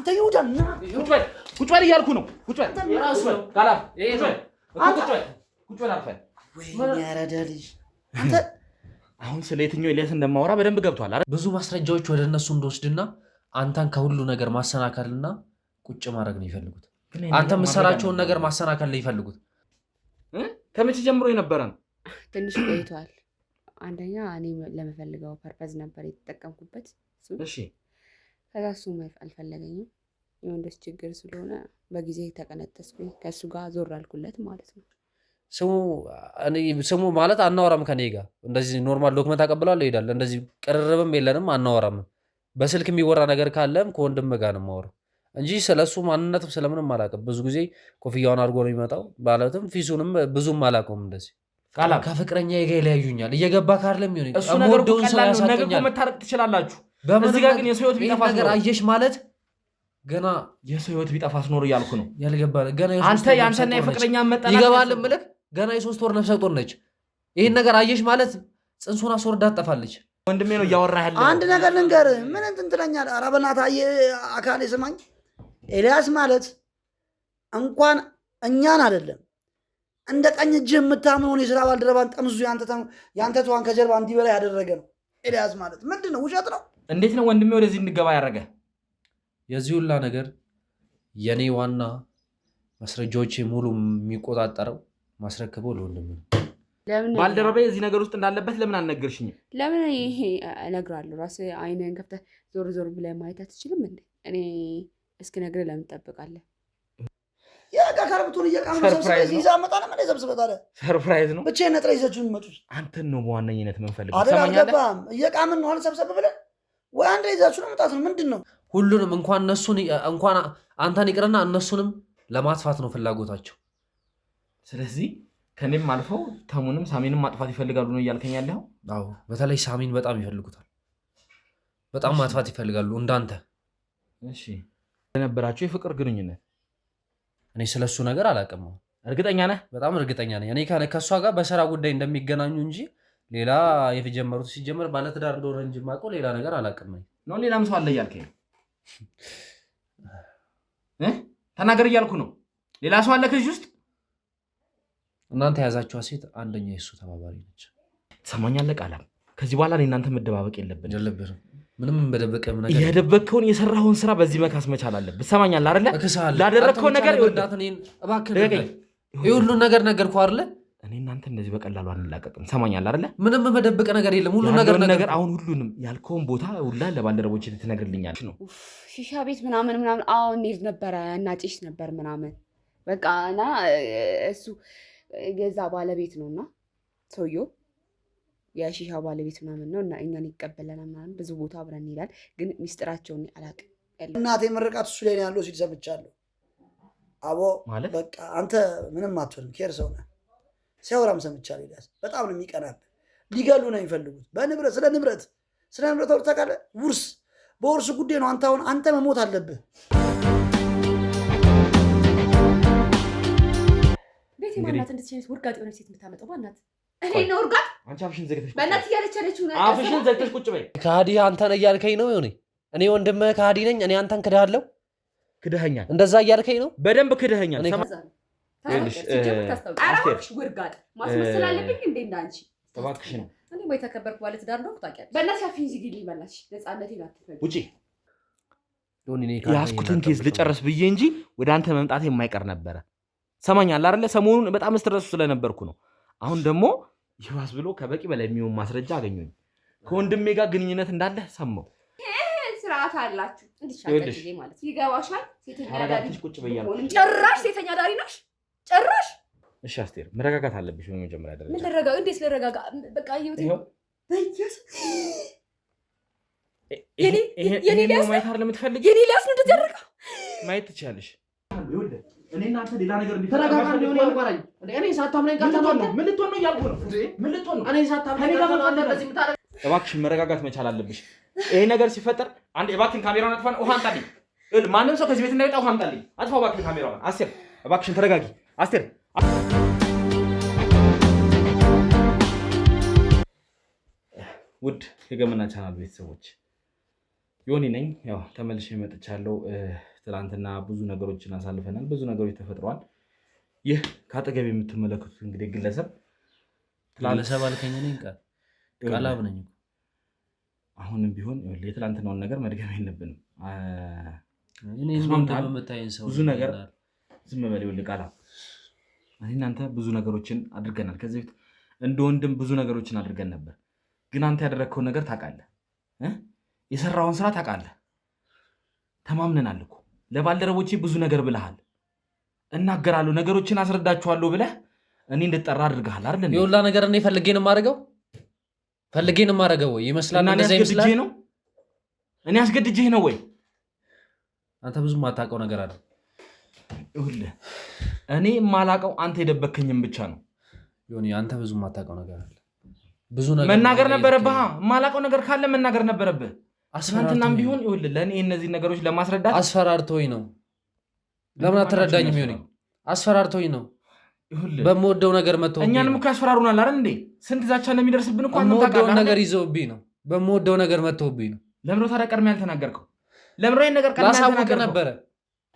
አንተ ይውዳና ቁጭ በል እያልኩ ነው። ቁጭ በል ራስ በል ጋላብ ቁጭ በል አልፈህ ወይ ያረዳ ልጅ አንተ አሁን ስለ የትኛው ኤልያስ እንደማወራ በደንብ ገብቷል አይደል? ብዙ ማስረጃዎች ወደ እነሱ እንደወስድና አንተን ከሁሉ ነገር ማሰናከልና ቁጭ ማድረግ ነው ይፈልጉት። አንተ የምትሰራቸውን ነገር ማሰናከል ነው ይፈልጉት። ከመቼ ጀምሮ የነበረ ነው? ትንሽ ቆይቷል። አንደኛ እኔ ለመፈልገው ፐርፐዝ ነበር የተጠቀምኩበት። እሺ ከዛ እሱ አልፈለገኝም። የወንዶች ችግር ስለሆነ በጊዜ ተቀነጠስኩኝ። ከእሱ ጋር ዞር አልኩለት ማለት ነው። ስሙ ማለት አናወራም ከኔ ጋር እንደዚህ ኖርማል ዶክመንት አቀብላለሁ እሄዳለሁ። እንደዚህ ቅርርብም የለንም አናወራም። በስልክ የሚወራ ነገር ካለም ከወንድም ጋር ነው የማወራው እንጂ ስለሱ ማንነትም ስለምንም አላውቅም። ብዙ ጊዜ ኮፍያውን አድርጎ ነው የሚመጣው ማለትም ፊሱንም ብዙም አላውቀውም። እንደዚህ ከፍቅረኛ ጋር ይለያዩኛል እየገባ ካርለም ይሆን እሱ ነገር ቀላል መታረቅ ትችላላችሁ። እዚህ ጋር ግን የሰው ህይወት ቢጠፋ ነገር አየሽ ማለት ገና የሰው ህይወት ቢጠፋ አስኖር እያልኩ ነው። ያልገባ ገና አንተ ያንተና የፍቅረኛ መጣላት ይገባል ምልክ ገና የ3 ወር ነፍሰ ጡር ነች። ይሄን ነገር አየሽ ማለት ጽንሱን አስወርዳ ትጠፋለች። ወንድሜ ነው እያወራህ ያለው። አንድ ነገር ልንገር፣ ምን እንትን ትለኛለህ? ኧረ በእናትህ አካሌ ስማኝ። ኤልያስ ማለት እንኳን እኛን አይደለም እንደ ቀኝ እጅ የምታምነውን የስራ ባልደረባን ጠምዙ ያንተ ተዋን ከጀርባ እንዲህ በላይ ያደረገ ነው። ኤልያስ ማለት ምንድን ነው? ውሸት ነው። እንዴት ነው ወንድሜ ወደዚህ እንድገባ ያደረገ? የዚህ ሁላ ነገር የኔ ዋና ማስረጃዎች ሙሉ የሚቆጣጠረው ማስረከበው ለወንድሜ ነው። ባልደረባዬ እዚህ ነገር ውስጥ እንዳለበት ለምን አልነገርሽኝም? ለምን ይሄ እነግራለሁ። ራስህ አይንህን ከፍተህ ዞር ዞር ብለህ ማየት አትችልም እንዴ? እኔ እስክነግርህ ለምን ትጠብቃለህ? የጋ ካርብቱን እየቃሙ ሰብስበህ ይዛ መጣና ምን ሰብስበህ ታዲያ ሰርፕራይዝ ነው። ብቻ ነጥራ ይዘችሁ የሚመጡት አንተን ነው በዋነኝነት የምንፈልገው። አልገባህም? እየቃምን ነው አሁን ሰብሰብ ብለህ ወይ አንድ ይዛችሁ ነው መጣት ነው። ምንድን ነው ሁሉንም እንኳን አንተን ይቅርና እነሱንም ለማጥፋት ነው ፍላጎታቸው። ስለዚህ ከኔም አልፈው ተሙንም ሳሚንም ማጥፋት ይፈልጋሉ ነው እያልከኝ ያለው? አዎ በተለይ ሳሚን በጣም ይፈልጉታል። በጣም ማጥፋት ይፈልጋሉ እንዳንተ። እሺ የነበራችሁ የፍቅር ግንኙነት እኔ ስለሱ ነገር አላውቅም። እርግጠኛ ነህ? በጣም እርግጠኛ ነኝ። እኔ ከሷ ጋር በስራ ጉዳይ እንደሚገናኙ እንጂ ሌላ የተጀመሩት ሲጀመር ባለትዳር እንደሆነ እንጂ የማውቀው ሌላ ነገር አላውቅም። ነው ሌላም ሰው አለ እያልከኝ ተናገር እያልኩ ነው። ሌላ ሰው አለ ከዚህ ውስጥ? እናንተ የያዛችኋት ሴት አንደኛ የሱ ተባባሪ ነች። ትሰማኛለህ? ቃላም ከዚህ በኋላ እኔ እናንተ መደባበቅ የለብንም። ምንም በደበቀም ነገር የደበቅከውን የሰራኸውን ስራ በዚህ መካስ መቻል አለብህ። ትሰማኛለህ አይደለ? ላደረግከው ነገር ሁሉን ነገር ነገርኩህ አይደለ? እኔ እናንተ እንደዚህ በቀላሉ አንላቀቅም። ትሰማኛለህ አይደለ? ምንም መደበቅ ነገር የለም። ሁሉ ነገር አሁን ሁሉንም ያልከውን ቦታ ሁላ ለባልደረቦች ትነግርልኛል ነው። ሺሻ ቤት ምናምን አዎ እንሄድ ነበረ እናጭሽ ነበር ምናምን በቃ እና እሱ የዛ ባለቤት ነውና ሰውየው የሺሻ ባለቤት ምናምን ነው እና እኛን ይቀበለናል ምናምን ብዙ ቦታ አብረን እንሄዳለን። ግን ሚስጥራቸውን አላውቅም። እናቴ ምርቃት እሱ ላይ ነው ያለው ሲል ሰምቻለሁ። አቦ ማለት በቃ አንተ ምንም አትሆንም። ኬር ሰው ነህ። ሲያወራም ሰምቻለሁ። ኤልያስ በጣም ነው የሚቀናብህ። ሊገሉ ነው የሚፈልጉት በንብረት ስለ ንብረት አውርተህ ታውቃለህ? ውርስ በውርስ ጉዳይ ነው። አንተ መሞት አለብህ። ቤት ማናት እንደዚህ ውርጋጥ የሆነች ሴት የምታመጣው ማናት? እኔ ነው ውርጋጥ? አንቺ አፍሽን ዘግተሽ በእናትህ እያለች ያለችው ነው። አፍሽን ዘግተሽ ቁጭ በይ። ከሃዲ አንተ ነህ እያልከኝ ነው? እኔ ወንድምህ ከሃዲ ነኝ? እኔ አንተን ክድሃለሁ? ክድኸኛል። እንደዛ እያልከኝ ነው? በደንብ ክድኸኛል። አራሽ ውርጋጥ ማስመሰል አለብኝ እንዴ እንዳንቺ? እባክሽን እኔ ወይ ተከበርኩ ማለት ዳር ነው ታውቂያለሽ። በእናትሽ አፍሽን ዝጊልኝ በእናትሽ። ነፃነቴን አትፈጅ። ውጪ። ያስኩትን ኬዝ ልጨርስ ብዬ እንጂ ወደ አንተ መምጣት የማይቀር ነበረ። ሰማኛል አይደለ? ሰሞኑን በጣም ስትረሱ ስለነበርኩ ነው። አሁን ደግሞ ይባስ ብሎ ከበቂ በላይ የሚሆን ማስረጃ አገኘሁኝ። ከወንድሜ ጋር ግንኙነት እንዳለ ሰማሁ። ስርዓት አላችሁ እንድሻቀልኝ ማለት ይገባሻል። ሴተኛ ዳሪ ቁጭ በያለሁ። ጭራሽ ሴተኛ ዳሪ ነሽ ጭራሽ። እሺ አስቴር መረጋጋት አለብሽ። በመጀመሪያ ደረጃ ምን ልረጋጋ? እንዴት ልረጋጋ? በቃ ይኸው በየስ የኔ ሊያስ ማየት አይደለም የምትፈልጊ? የኔ ሊያስ ነው እንደዚህ ያደርጋ ማየት ትችያለሽ። እኔ እናንተ ሌላ ነገር ተረጋጋ። ሊሆን ያልቆራኝ እኔ ሳታምነኝ ካልተማመነ ምን ልትሆን ነው እያልኩ ነው። ምን ልትሆን ነው? እኔ ሳታምነኝ ካልተማመነ በዚህ ምታረግ እባክሽን መረጋጋት መቻል አለብሽ። ይሄ ነገር ሲፈጠር አንድ እባክህን ካሜራውን አጥፋን። ውሃ አምጣልኝ። ማንም ሰው ከዚህ ቤት እንዳይወጣ ውሃ አምጣልኝ። አጥፋው እባክህን ካሜራውን። አስቴር እባክሽን ተረጋጊ። አስቴር ውድ የገመና ቻናል ቤተሰቦች ዮኒ ነኝ። ያው ተመልሼ መጥቻለሁ። ትናንትና ብዙ ነገሮችን አሳልፈናል። ብዙ ነገሮች ተፈጥረዋል። ይህ ከአጠገብ የምትመለከቱት እንግዲህ ግለሰብ አልከኝ ነኝ ቃላብ ነኝ። አሁንም ቢሆን የትላንትናውን ነገር መድገም የለብንም። ብዙ ነገር ዝም በል ይኸውልህ ቃላብ፣ እናንተ ብዙ ነገሮችን አድርገናል። ከዚህ በፊት እንደ ወንድም ብዙ ነገሮችን አድርገን ነበር። ግን አንተ ያደረግከውን ነገር ታውቃለህ፣ የሰራውን ስራ ታውቃለህ። ተማምነናል እኮ ለባልደረቦቼ ብዙ ነገር ብለሃል። እናገራለሁ፣ ነገሮችን አስረዳችኋለሁ ብለህ እኔ እንድጠራ አድርገሃል አይደል? የሁላ ነገር እኔ ፈልጌን የማደርገው ወይ ይመስላል? እንደዛ ይመስላል ነው። እኔ አስገድጄህ ነው ወይ? አንተ ብዙ የማታውቀው ነገር አለ። ይኸውልህ እኔ የማላውቀው አንተ የደበከኝም ብቻ ነው። ዮኒ አንተ ብዙ የማታውቀው ነገር አለ። ብዙ ነገር መናገር ነበረብህ። የማላውቀው ነገር ካለ መናገር ነበረብህ። ትናንትናም ቢሆን ይኸውልህ ለእኔ እነዚህ ነገሮች ለማስረዳት አስፈራርቶኝ ነው። ለምን አትረዳኝም? ዮኒ አስፈራርቶኝ ነው። በምወደው ነገር መተው እኛንም እኮ ያስፈራሩናል አይደል እንዴ? ስንት ዛቻ እንደሚደርስብን እኮ አንተ ታውቃለህ። ነገር ይዘውብኝ ነው። በምወደው ነገር መተውብኝ ነው። ለምን ታዲያ ቀድሜ ያልተናገርከው? ለምን ይሄን ነገር ቀድሜ ያልተናገርከው ነበር?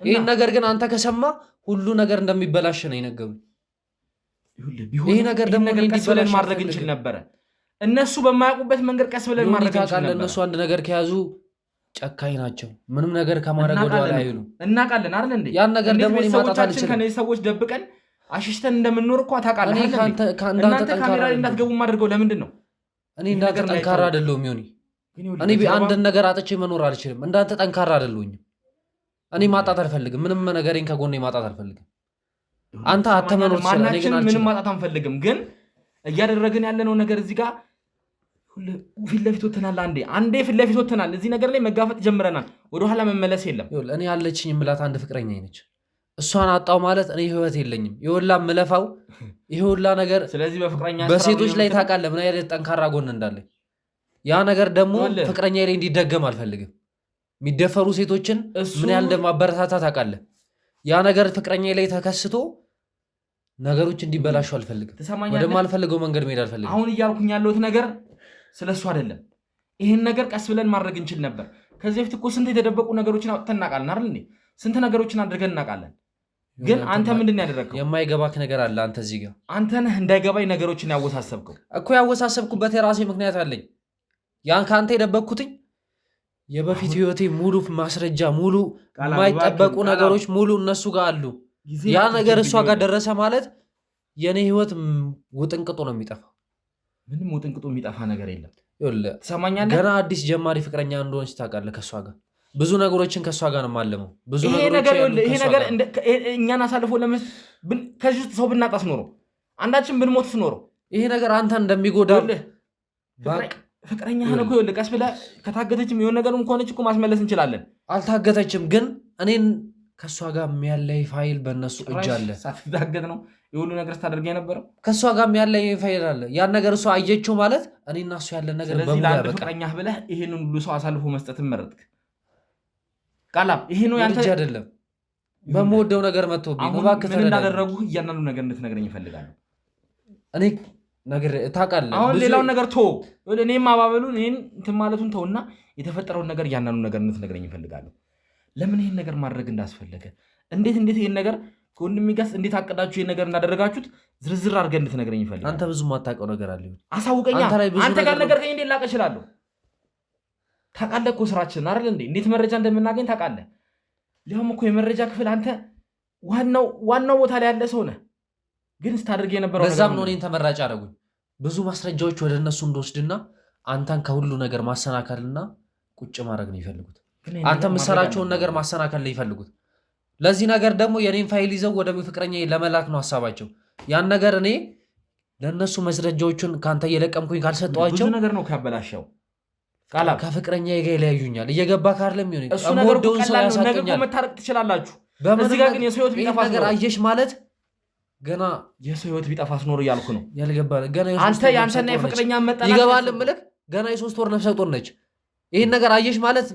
ይሄን ነገር ግን አንተ ከሰማ ሁሉ ነገር እንደሚበላሽ ነው የነገሩኝ። ይሄ ነገር ደግሞ እንዲበላሽ ማድረግ እንችል ነበር። እነሱ በማያውቁበት መንገድ ቀስ ብለን ማድረግ እንችል ነበር። እነሱ አንድ ነገር ከያዙ ጨካኝ ናቸው። ምንም ነገር ከማድረግ ወደ ኋላ አይሉ። እናውቃለን አይደል እንዴ? ያን ነገር ደግሞ ማጣት አልችልም። ከነዚህ ሰዎች ደብቀን አሽሽተን እንደምንኖር እኮ ታውቃለህ። እናንተ ካሜራ ላይ እንዳትገቡ ማድረገው ለምንድን ነው? እኔ እንዳንተ ጠንካራ አይደለሁም ዮኒ። እኔ አንድን ነገር አጥቼ መኖር አልችልም። እንዳንተ ጠንካራ አይደለሁኝም። እኔ ማጣት አልፈልግም። ምንም ነገሬን ከጎኔ ማጣት አልፈልግም። አንተ አተመኖር ትችላለህ። እኔ ግን ምንም ማጣት አንፈልግም። ግን እያደረግን ያለነው ነገር እዚህ ጋር ፊት ለፊት ወጥተናል። አንዴ ፊት ለፊት ወጥተናል። እዚህ ነገር ላይ መጋፈጥ ጀምረናል። ወደኋላ መመለስ የለም። እኔ ያለችኝ የምላት አንድ ፍቅረኛ ነች። እሷን አጣው ማለት እኔ ህይወት የለኝም። ይሁላ ምለፋው ይሁላ ነገር። ስለዚህ በፍቅረኛ በሴቶች ላይ ታውቃለህ ምን አይነት ጠንካራ ጎን እንዳለኝ። ያ ነገር ደግሞ ፍቅረኛ ላይ እንዲደገም አልፈልግም። የሚደፈሩ ሴቶችን ምን ያህል እንደማበረታታ ታውቃለህ። ያ ነገር ፍቅረኛ ላይ ተከስቶ ነገሮች እንዲበላሹ አልፈልግም። ወደማልፈልገው መንገድ መሄድ አልፈልግም። አሁን እያልኩኝ ያለሁት ነገር ስለሱ አይደለም። ይሄን ነገር ቀስ ብለን ማድረግ እንችል ነበር። ከዚህ በፊት እኮ ስንት የተደበቁ ነገሮችን አውጥተን እናውቃለን አይደል እንዴ? ስንት ነገሮችን አድርገን እናውቃለን። ግን አንተ ምንድን ያደረግከው? የማይገባክ ነገር አለ። አንተ እዚህ ጋር አንተ ነህ እንዳይገባኝ ነገሮችን ያወሳሰብከው እኮ። ያወሳሰብኩበት የራሴ ምክንያት አለኝ። ያን ከአንተ የደበቅኩትኝ የበፊት ህይወቴ ሙሉ ማስረጃ፣ ሙሉ የማይጠበቁ ነገሮች ሙሉ እነሱ ጋር አሉ። ያ ነገር እሷ ጋር ደረሰ ማለት የኔ ህይወት ውጥንቅጡ ነው የሚጠፋ። ምንም ውጥንቅጡ የሚጠፋ ነገር የለም። ትሰማኛለህ? ገና አዲስ ጀማሪ ፍቅረኛ እንደሆነች ታውቃለህ። ከእሷ ጋር ብዙ ነገሮችን ከእሷ ጋር ነው የማለመው። ይሄ ነገር እኛን አሳልፎ ከዚህ ውስጥ ሰው ብናጣስ ኖሮ አንዳችን ብንሞትስ ኖሮ ይሄ ነገር አንተን እንደሚጎዳ ፍቅረኛህን እኮ ይኸውልህ ቀስ ብለህ ከታገተችም የሆነ ነገር ከሆነች እኮ ማስመለስ እንችላለን። አልታገተችም፣ ግን እኔን ከእሷ ጋር የሚያለይ ፋይል በእነሱ እጅ አለ። ሳትታገት ነው የሁሉ ነገር ስታደርግ የነበረው። ከእሷ ጋር የሚያለይ ፋይል አለ። ያን ነገር እሷ አየችው ማለት እኔ እና እሱ ያለን ነገር ስለዚህ ለአንድ ፍቅረኛህ ብለህ ይሄንን ሁሉ ሰው አሳልፎ መስጠትን መረጥክ። ቃላም ይሄ ነው ያንተ አይደለም። በምወደው ነገር መጥቶብኝ ነው። እባክህ ምን እንዳደረጉ እያንዳንዱ ነገር እንድትነግረኝ እፈልጋለሁ። እኔ ነገር ታውቃለህ። አሁን ሌላውን ነገር ተው። እኔም አባበሉን እኔን እንትን ማለቱን ተውና የተፈጠረውን ነገር እያንዳንዱ ነገር እንድትነግረኝ እፈልጋለሁ። ለምን ይሄን ነገር ማድረግ እንዳስፈለገ፣ እንዴት ይሄን ነገር ከወንድሜ ጋር እንዴት አቀዳችሁ ይሄን ነገር እንዳደረጋችሁት ዝርዝር አድርገህ እንድትነግረኝ እፈልጋለሁ። አንተ ብዙ የማታውቀው ነገር አለ። አሳውቀኛ። አንተ ጋር ነገር ከኝ እንዴት ላቀ እችላለሁ? ታውቃለህ እኮ ስራችን አይደል እንዴ? እንዴት መረጃ እንደምናገኝ ታውቃለህ። ሊሆም እኮ የመረጃ ክፍል አንተ ዋናው ቦታ ላይ ያለ ሰው ነህ። ግን ስታደርግ የነበረው በዛም ነው እኔን ተመራጭ አደረጉኝ። ብዙ ማስረጃዎች ወደ እነሱ እንደወስድና አንተን ከሁሉ ነገር ማሰናከልና ቁጭ ማድረግ ነው ይፈልጉት። አንተ የምትሰራቸውን ነገር ማሰናከል ነው ይፈልጉት። ለዚህ ነገር ደግሞ የኔን ፋይል ይዘው ወደ ፍቅረኛ ለመላክ ነው ሀሳባቸው። ያን ነገር እኔ ለእነሱ መስረጃዎቹን ከአንተ እየለቀምኩኝ ካልሰጠዋቸው ብዙ ነገር ነው ካበላሸው ከፍቅረኛ ጋር ይለያዩኛል። እየገባ ካርለም ይሆን እሱ ነገር እኮ መታረቅ ትችላላችሁ። እዚህ ጋር ግን የሰው ህይወት ቢጠፋ ነገር አየሽ ማለት ገና የሰው ህይወት ቢጠፋ ስኖር እያልኩ ነው። ያልገባ ገና አንተ ያንተና የፍቅረኛ መጣላት ይገባል ምልክ ገና የ3 ወር ነፍሰ ጡር ነች። ይሄን ነገር አየሽ ማለት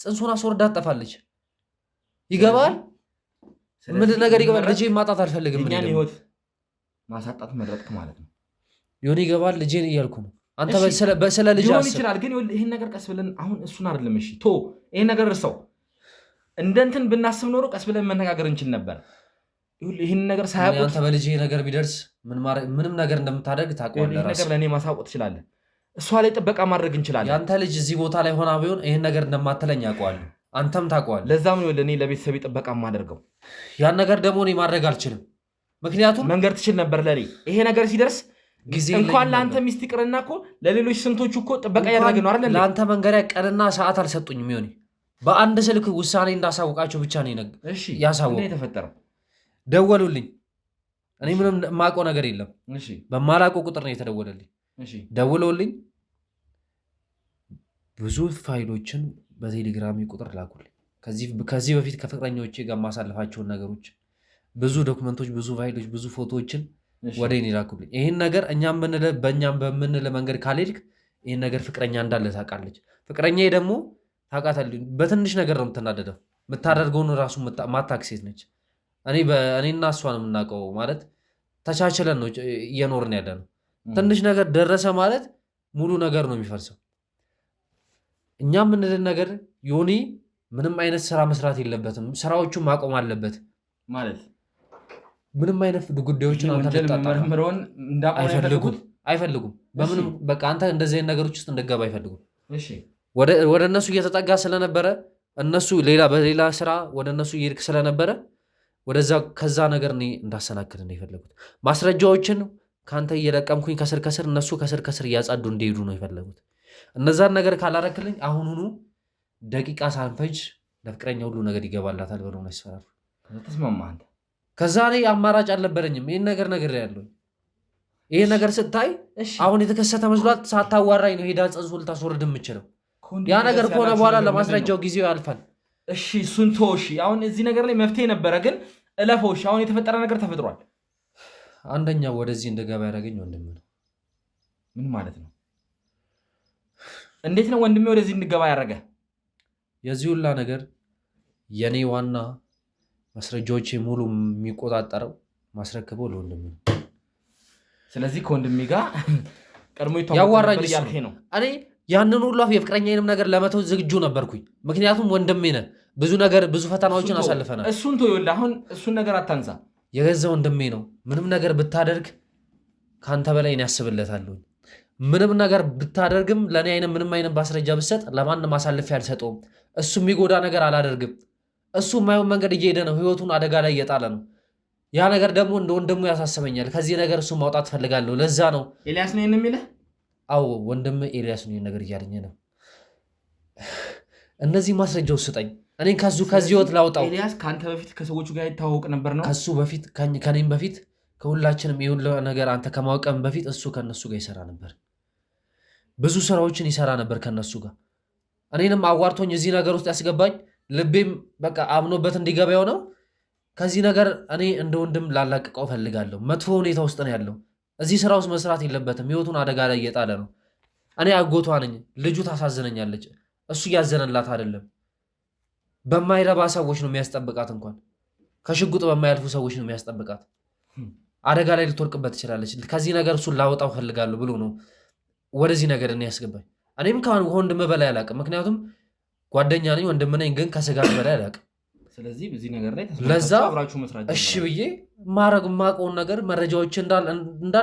ጽንሱን አስወርዳ ትጠፋለች። ይገባል ምን ነገር ይገባል። ልጄ ማጣት አልፈልግም። እኛን ህይወት ማሳጣት መረጥክ ማለት ነው። ይሁን ይገባል። ልጄን እያልኩ ነው። አንተ ስለ ልጅ ሊሆን ይችላል። ግን ይሄን ነገር ቀስ ብለን አሁን እሱን አይደለም። እሺ ቶ ይሄን ነገር እርሰው። እንደንትን ብናስብ ኖሮ ቀስ ብለን መነጋገር እንችል ነበር። ይህን ነገር ሳያውቁት አንተ በልጅ ነገር ቢደርስ ምንም ነገር እንደምታደርግ ታውቀዋለህ። ይህን ነገር ለእኔ ማሳወቅ ትችላለህ። እሷ ላይ ጥበቃ ማድረግ እንችላለን። ያንተ ልጅ እዚህ ቦታ ላይ ሆና ቢሆን ይህን ነገር እንደማትለኝ ያውቀዋለሁ። አንተም ታውቀዋለህ። ለዛም ነው ለእኔ ለቤተሰቤ ጥበቃ የማደርገው። ያን ነገር ደግሞ እኔ ማድረግ አልችልም። ምክንያቱም መንገድ ትችል ነበር ለኔ ይሄ ነገር ሲደርስ ጊዜ እንኳን ለአንተ ሚስት ይቅርና እኮ ለሌሎች ስንቶቹ እኮ ጥበቃ ያደረገ ነው አይደል? ለአንተ መንገሪያ ቀንና ሰዓት አልሰጡኝም። ይሆን በአንድ ስልክ ውሳኔ እንዳሳውቃቸው ብቻ ነው ያሳወቁ። የተፈጠረው ደወሉልኝ። እኔ ምንም የማውቀው ነገር የለም። በማላውቀው ቁጥር ነው የተደወለልኝ። ደውለውልኝ ብዙ ፋይሎችን በቴሌግራም ቁጥር ላኩልኝ። ከዚህ በፊት ከፍቅረኞቼ ጋር ማሳለፋቸውን ነገሮች፣ ብዙ ዶክመንቶች፣ ብዙ ፋይሎች፣ ብዙ ፎቶዎችን ወደ እኔ ላኩልኝ። ይህን ነገር በእኛም በምንለ መንገድ ካልሄድክ ይህን ነገር ፍቅረኛ እንዳለ ታውቃለች። ፍቅረኛዬ ደግሞ ታውቃታለች። በትንሽ ነገር ነው የምትናደደው። የምታደርገውን ራሱ ማታክ ሴት ነች። እኔና እሷ ነው የምናውቀው። ማለት ተቻችለን ነው እየኖርን ያለ ነው። ትንሽ ነገር ደረሰ ማለት ሙሉ ነገር ነው የሚፈርሰው። እኛ የምንልን ነገር ዮኒ ምንም አይነት ስራ መስራት የለበትም። ስራዎቹን ማቆም አለበት ማለት ምንም አይነት ጉዳዮችን አይፈልጉም። በምንም በቃ አንተ እንደዚህ አይነት ነገሮች ውስጥ እንደገባ አይፈልጉም። ወደ እነሱ እየተጠጋ ስለነበረ እነሱ በሌላ ስራ ወደ እነሱ እየሄድክ ስለነበረ ከዛ ነገር እኔ እንዳሰናክል ነው የፈለጉት። ማስረጃዎችን ከአንተ እየለቀምኩኝ ከስር ከስር እነሱ ከስር ከስር እያጻዱ እንዲሄዱ ነው የፈለጉት። እነዛን ነገር ካላረክልኝ አሁኑኑ ደቂቃ ሳንፈጅ ለፍቅረኛ ሁሉ ነገር ይገባላታል ብለው ነው ያስፈራሩ። ከዛ ላይ አማራጭ አልነበረኝም። ይህን ነገር ያለው ይህ ነገር ስታይ አሁን የተከሰተ መስሏት ሳታዋራኝ ነው ሄዳ ጽንሱ ልታስወርድ የምችለው። ያ ነገር ከሆነ በኋላ ለማስረጃው ጊዜው ያልፋል። እሺ እሱን ተወው። አሁን እዚህ ነገር ላይ መፍትሄ ነበረ፣ ግን እለፈው። አሁን የተፈጠረ ነገር ተፈጥሯል። አንደኛ ወደዚህ እንደገባ ያደረገኝ ወንድም ነው። ምን ማለት ነው? እንዴት ነው ወንድሜ ወደዚህ እንድገባ ያደረገ? የዚህ ሁላ ነገር የኔ ዋና ማስረጃዎች ሙሉ የሚቆጣጠረው ማስረክበው ለወንድሜ ነው። ስለዚህ ከወንድሜ ጋር ቀድሞ ያዋራኝ ነው። እኔ ያንን ሁሉ የፍቅረኛዬንም ነገር ለመተው ዝግጁ ነበርኩኝ። ምክንያቱም ወንድሜ ነህ። ብዙ ፈተናዎችን አሳልፈናል። እሱን ተወው። አሁን እሱን ነገር አታንሳ። የገዛ ወንድሜ ነው። ምንም ነገር ብታደርግ ከአንተ በላይ እኔ ያስብለታለሁ። ምንም ነገር ብታደርግም ለእኔ ምንም አይነት ማስረጃ ብሰጥ ለማንም አሳልፌ አልሰጠውም። እሱ የሚጎዳ ነገር አላደርግም። እሱ የማይሆን መንገድ እየሄደ ነው። ህይወቱን አደጋ ላይ እየጣለ ነው። ያ ነገር ደግሞ እንደ ወንድሙ ያሳስበኛል። ከዚህ ነገር እሱ ማውጣት ፈልጋለሁ። ለዛ ነው ኤልያስ ነው የሚልህ። አዎ ወንድም ኤልያስ ነው ነገር እያለኝ ነው። እነዚህ ማስረጃው ስጠኝ፣ እኔ ከዚህ ህይወት ላውጣው። ኤልያስ ከአንተ በፊት ከሰዎቹ ጋር ይታወቅ ነበር ነው? ከሱ በፊት ከኔም በፊት ከሁላችንም ይሁን ነገር አንተ ከማውቀም በፊት እሱ ከነሱ ጋር ይሰራ ነበር። ብዙ ስራዎችን ይሰራ ነበር ከነሱ ጋር። እኔንም አዋርቶኝ እዚህ ነገር ውስጥ ያስገባኝ ልቤም በቃ አምኖበት እንዲገባ የሆነው ከዚህ ነገር እኔ እንደ ወንድም ላላቅቀው ፈልጋለሁ። መጥፎ ሁኔታ ውስጥ ነው ያለው። እዚህ ስራ ውስጥ መስራት የለበትም። ህይወቱን አደጋ ላይ እየጣለ ነው። እኔ አጎቷ ነኝ። ልጁ ታሳዝነኛለች። እሱ እያዘነላት አይደለም። በማይረባ ሰዎች ነው የሚያስጠብቃት። እንኳን ከሽጉጥ በማያልፉ ሰዎች ነው የሚያስጠብቃት። አደጋ ላይ ልትወርቅበት ትችላለች። ከዚህ ነገር እሱን ላወጣው ፈልጋለሁ ብሎ ነው ወደዚህ ነገር እኔ ያስገባኝ። እኔም ከወንድም በላይ አላውቅም። ምክንያቱም ጓደኛ ነኝ፣ ወንድም ነኝ፣ ግን ከስጋት በላይ አላውቅም። ስለዚህ በዚህ ነገር ላይ ለዛ እሺ ብዬ የማውቀውን ነገር መረጃዎች እንዳለ